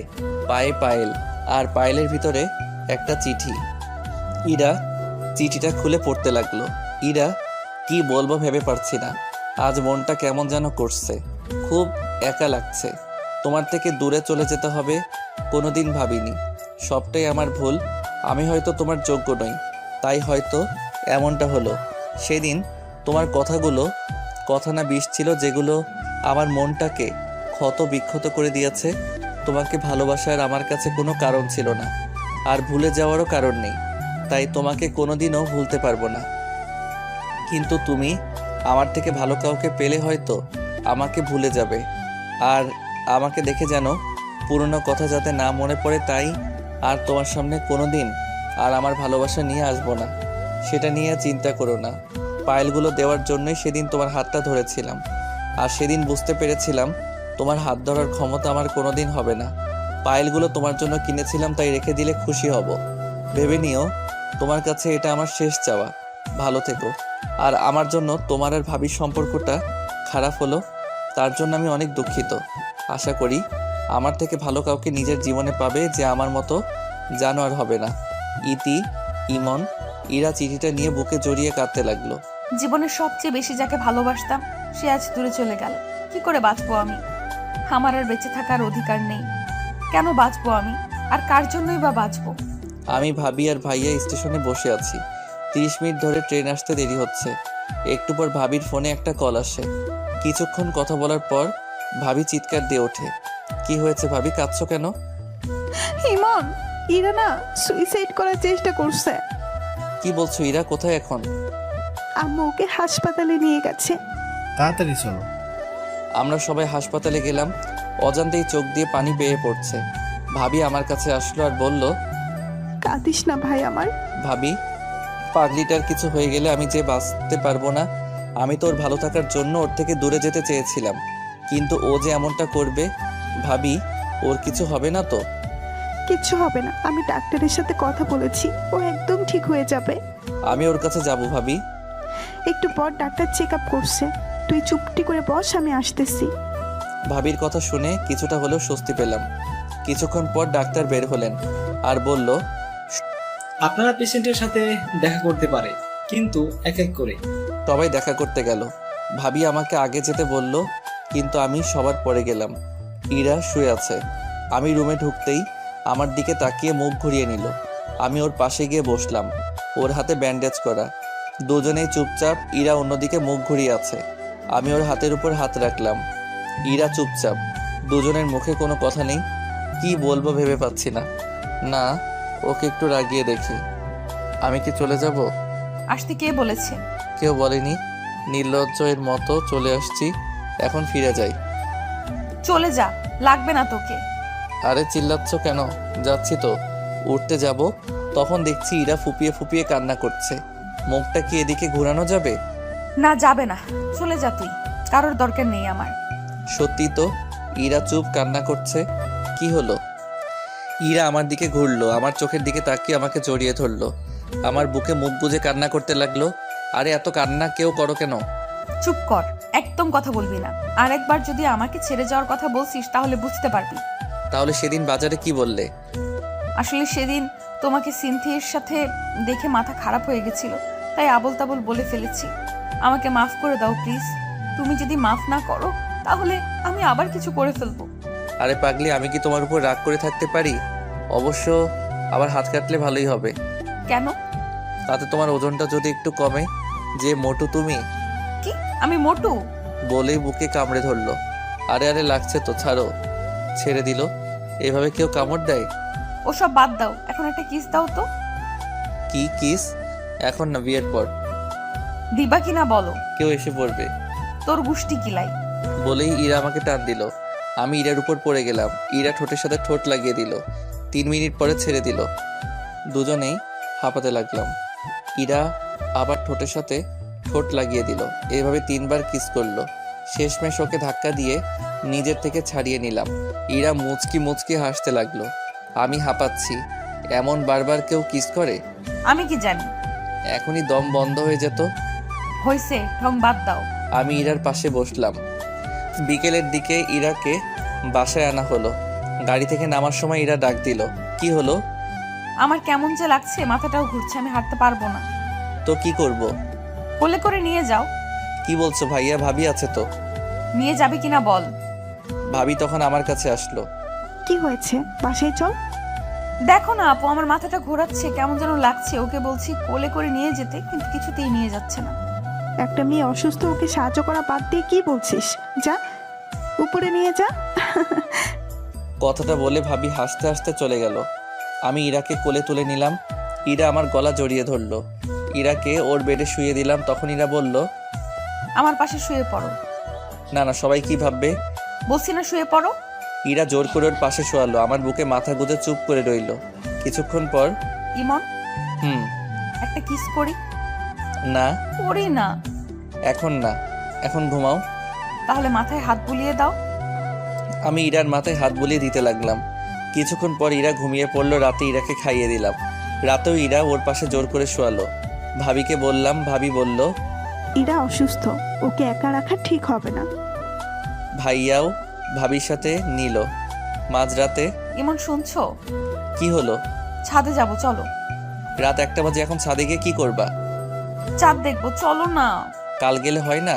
পায়ে পায়েল, আর পায়েলের ভিতরে একটা চিঠি। ইরা চিঠিটা খুলে পড়তে লাগলো। ইরা কি বলবো ভেবে পারছি না। আজ মনটা কেমন যেন করছে, খুব একা লাগছে। তোমার থেকে দূরে চলে যেতে হবে কোনোদিন ভাবিনি। সবটাই আমার ভুল। আমি হয়তো তোমার যোগ্য নই, তাই হয়তো এমনটা হলো। সেদিন তোমার কথাগুলো কথা না বিষ ছিল, যেগুলো আমার মনটাকে ক্ষত বিক্ষত করে দিয়েছে। তোমাকে ভালোবাসার আমার কাছে কোনো কারণ ছিল না, আর ভুলে যাওয়ারও কারণ নেই। তাই তোমাকে কোনোদিনও ভুলতে পারবো না। কিন্তু তুমি আমার থেকে ভালো কাউকে পেলে হয়তো আমাকে ভুলে যাবে। আর আমাকে দেখে যেন পুরনো কথা যাতে না মনে পড়ে, তাই আর তোমার সামনে কোনোদিন আর আমার ভালোবাসা নিয়ে আসবো না। সেটা নিয়ে চিন্তা করো না। পায়েলগুলো দেওয়ার জন্যই সেদিন তোমার হাতটা ধরেছিলাম। আর সেদিন বুঝতে পেরেছিলাম তোমার হাত ধরার ক্ষমতা আমার কোনোদিন হবে না। পায়েলগুলো তোমার জন্য কিনেছিলাম, তাই রেখে দিলে খুশি হব। ভেবে নিও তোমার কাছে এটা আমার শেষ চাওয়া। ভালো থেকো। আর আমার জন্য তোমার আর ভাবির সম্পর্কটা খারাপ হলো, তার জন্য আমি অনেক দুঃখিত। আশা করি আমার থেকে ভালো কাউকে নিজের জীবনে পাবে, যে আমার মতো জানোয়ার হবে না। ইতি, ইমন। ইরা চিঠিটা নিয়ে বুকে জড়িয়ে কাঁদতে লাগলো। জীবনের সবচেয়ে বেশি যাকে ভালোবাসতাম সে আজ দূরে চলে গেল। কি করে বাঁচবো আমি? আমার আর বেঁচে থাকার অধিকার নেই। কেন বাঁচবো আমি? আর কার জন্যই বা বাঁচবো? আমি ভাবি আর ভাইয়া স্টেশনে বসে আছি। 30 মিনিট ধরে ট্রেন আসতে দেরি হচ্ছে। একটু পর ভাবির ফোনে একটা কল আসে। কিছুক্ষণ কথা বলার পর ভাবি চিৎকার দিয়ে ওঠে। কি হয়েছে ভাবি, কাঁদছো কেন? ইমন, ইরা না সুইসাইড করার চেষ্টা করছে। কি বলছো? ইরা কোথায় এখন? আম্মু ওকে হাসপাতালে নিয়ে গেছে। তাড়াতাড়ি চলো। আমরা সবাই হাসপাতালে গেলাম। অজান্তেই চোখ দিয়ে পানি বেয়ে পড়ছে। ভাবি আমার কাছে আসলো আর বলল, কাঁদিস না ভাই আমার। ভাবি, পাগলিটার কিছু হয়ে গেলে আমি যে বাঁচতে পারবো না। আমি তো ওর ভালো থাকার জন্য ওর থেকে দূরে যেতে চেয়েছিলাম, কিন্তু ও যে এমনটা করবে। ভাবি, ওর কিছু হবে না তো? কিচ্ছু হবে না, আমি ডাক্তারের সাথে কথা বলেছি, ও একদম ঠিক হয়ে যাবে। আমি ওর কাছে যাব ভাবি। একটু পর ডাক্তার চেক আপ করছে। তুই চুপটি করে বস, আমি আসতেছি। ভাবির কথা শুনে কিছুটা হলেও স্বস্তি পেলাম। কিছুক্ষণ পর ডাক্তার বের হলেন আর বলল, আপনারা পেশেন্টের সাথে দেখা করতে পারে, কিন্তু এক এক করে। সবাই দেখা করতে গেল। ভাবি আমাকে আগে যেতে বলল, কিন্তু আমি সবার পরে গেলাম। ইরা শুয়ে আছে। আমি রুমে ঢুকতেই আমার দিকে তাকিয়ে মুখ ঘুরিয়ে নিল। আমি ওর পাশে গিয়ে বসলাম। ওর হাতে ব্যান্ডেজ করা। দুজনেই চুপচাপ। ইরা অন্যদিকে মুখ ঘুরিয়ে আছে। আমি ওর হাতের উপর হাত রাখলাম। ইরা চুপচাপ। দুজনের মুখে কোনো কথা নেই। কি বলবো ভেবে পাচ্ছি না। না, ওকে একটু রাগিয়ে দেখি। আমি কি চলে যাব? আসতে কে বলেছে? কেউ বলেনি। নির্লজ্জের মতো চলে আসছি। এখন ফিরে যাই। চলে যা, লাগবে না তোকে। আরে চিল্লাচ্ছ কেন? যাচ্ছি তো। উঠতে যাব, তখন দেখছি ইরা ফুপিয়ে ফুপিয়ে কান্না করছে। মুখটা কি এদিকে ঘোরানো যাবে? না, যাবে না, চলে যা তুই। কারোর দরকার নেই আমার। সত্যি তো। ইরা চুপ, কান্না করছে। কি হলো? ইরা আমার দিকে ঘুরলো, আমার চোখের দিকে তাকিয়ে আমাকে জড়িয়ে ধরলো। আমার বুকে মুখ গুজে কান্না করতে লাগলো। আরে এত কান্না কেউ করো কেন? চুপ কর, একদম কথা বলবি না। আর একবার যদি আমাকে ছেড়ে যাওয়ার কথা বলছিস তাহলে বুঝতে পারবি। তাহলে সেদিন বাজারে কি বললে? আসলে সেদিন তোমাকে সিনথিয়ার সাথে দেখে মাথা খারাপ হয়ে গেছিল, তাই আবল তাবল বলে ফেলেছি। আমাকে মাফ করে দাও প্লিজ। তুমি যদি মাফ না করো তাহলে আমি আবার কিছু করে ফেলবো। আরে পাগলি, আমি কি তোমার উপর রাগ করে থাকতে পারি? অবশ্য আবার হাত কাটলে ভালোই হবে। কেন? তাতে তোমার ওজনটা যদি একটু কমে। যে মোটু তুমি। কি আমি মোটু? বলেই বুকে কামড়ে ধরলো। আরে আরে লাগছে তো, ছাড়ো। ছেড়ে দিল। এভাবে কেউ কামড় দেয়? ওসব বাদ দাও, এখন একটা কিস দাও তো। কি কিস? এখন না, বিয়ের পর। দিবা কিনা বলো। কেউ এসে পড়বে। তোর গুষ্টি কিলাই। বলেই ইরা আমাকে টান দিল। আমি ইরার উপর পড়ে গেলাম। ইরা ঠোঁটের সাথে ঠোঁট লাগিয়ে দিল। 3 মিনিট পরে ছেড়ে দিল। দুজনেই হাঁপাতে লাগলাম। ইরা আবার ঠোঁটের সাথে ঠোঁট লাগিয়ে দিল। এভাবে 3 বার কিস করলো। শেষমেশ ওকে ধাক্কা দিয়ে নিজের থেকে ছাড়িয়ে নিলাম। ইরা মুচকি মুচকি হাসতে লাগলো। আমি হাঁপাচ্ছি। এমন বারবার কেউ কিস করে? আমি কি জানি। এখনই দম বন্ধ হয়ে যেত। হইছে, ঢং বাদ দাও। আমি ইরার পাশে বসলাম। বিকেলের দিকে ইরাকে বাসায় আনা হলো। গাড়ি থেকে নামার সময় ইরা ডাক দিল, কি হলো? আমার কেমন যে লাগছে, মাথাটাও ঘুরছে, আমি হাঁটতে পারবো না। তো কি করব? কোলে করে নিয়ে যাও। কি বলছো ভাইয়া? ভাবি আছে তো। নিয়ে যাবে কিনা বল। ভাবি তখন আমার কাছে আসলো। কি হয়েছে? বাসায় চল। দেখো না আপু, আমার মাথাটা ঘোরাচ্ছে, কেমন যেন লাগছে। ওকে বলছি কোলে করে নিয়ে যেতে, কিন্তু কিছুতেই নিয়ে যাচ্ছে না। একটা মেয়ে অসুস্থ, ওকে সাহায্য করা বাদ দিয়ে কি বলছিস? যা, উপরে নিয়ে যা। কথাটা বলে ভাবি হাসতে হাসতে চলে গেল। আমি ইরাকে কোলে তুলে নিলাম। ইরা আমার গলা জড়িয়ে ধরলো। ইরাকে ওর বেডে শুয়ে দিলাম। তখন ইরা বলল, আমার পাশে শুয়ে পড়ো। না না, সবাই কি ভাববে? বলছি না শুয়ে পড়ো। ইরা জোর করে ওর পাশে শোয়ালো। আমার বুকে মাথা গুঁজে চুপ করে রইল। কিছুক্ষণ পর, ইমন, হুম। একটা কিস করি। না, করি না। এখন না, এখন ঘুমাও। তাহলে মাথায় হাত বুলিয়ে দাও। আমি ইরার মাথায় হাত বুলিয়ে দিতে লাগলাম। কিছুক্ষণ পর ইরা ঘুমিয়ে পড়লো। রাতে ইরাকে খাইয়ে দিলাম। রাতেও ইরা ওর পাশে জোর করে শোয়ালো। ভাবিকে বললাম। ভাবি বলল, ইরা অসুস্থ, ওকে একা রাখা ঠিক হবে না। ভাইয়াও ভাবির সাথে নিল। মাঝরাতে, ইমন শুনছো? কি হলো? ছাদে যাব, চলো। রাত 1টা বাজে, এখন ছাদে গিয়ে কি করবা? চাঁদ দেখবো, চলো না। কাল গেলে হয় না?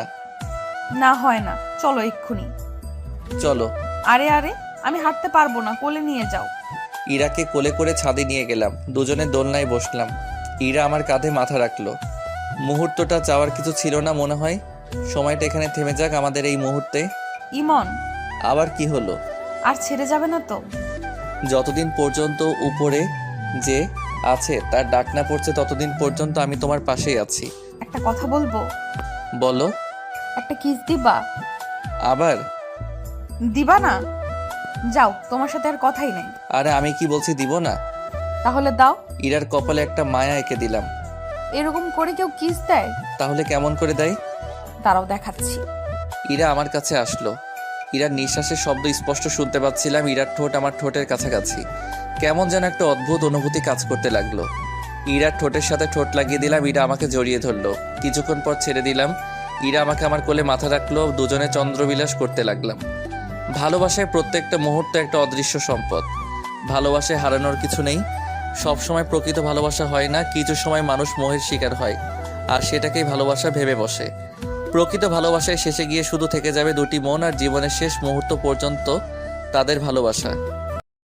না হয় না, চলো এক্ষুনি। চলো। আরে আরে, আমি হাঁটতে পারবো না, কোলে নিয়ে যাও। ইরাকে কোলে করে ছাদে নিয়ে গেলাম। দুজনে দোলনায় বসলাম। ইরা আমার কাঁধে মাথা রাখলো। মুহূর্তটা চাওয়ার কিছু ছিল না মনে হয়। সময়টা এখানে থেমে যাক আমাদের এই মুহূর্তে। ইমন, আবার কি হলো? আর ছেড়ে যাবে না তো? যতদিন পর্যন্ত উপরে যে আছে তার ডাক না পড়ছে ততদিন পর্যন্ত আমি তোমার পাশেই আছি। একটা কথা বলবো? বলো। একটা কিস দিবা? আবার? দিবা না? যাও, তোমার সাথে আর কথাই নেই। আরে আমি কি বলছি দিব না? তাহলে দাও। ইরার কপালে একটা মায়া এঁকে দিলাম। এরকম করে কেউ কিস দেয়? তাহলে কেমন করে দেয়? দাঁড়াও দেখাচ্ছি। ইরা আমার কাছে আসলো। ইরার নিঃশ্বাসের শব্দ স্পষ্ট শুনতে পাচ্ছিলাম। ইরার ঠোঁট আমার ঠোঁটের কাছাকাছি। কেমন যেন একটা অদ্ভুত অনুভূতি কাজ করতে লাগলো। ইরার ঠোঁটের সাথে ঠোঁট লাগিয়ে দিলাম। ইরা আমাকে জড়িয়ে ধরলো। কিছুক্ষণ পর ছেড়ে দিলাম। ইরা আমাকে আমার কোলে মাথা রাখলো। দুজনে চন্দ্রবিলাস করতে লাগলাম। ভালোবাসায় প্রত্যেকটা মুহূর্ত একটা অদৃশ্য সম্পদ। ভালোবাসায় হারানোর কিছু নেই। সব সময় প্রকৃত ভালোবাসা হয় না, কিছু সময় মানুষ মোহের শিকার হয় আর সেটাকেই ভালোবাসা ভেবে বসে। প্রকৃত ভালোবাসায় শেষে গিয়ে শুধু থেকে যাবে দুটি মন, আর জীবনের শেষ মুহূর্ত পর্যন্ত তাদের ভালোবাসা।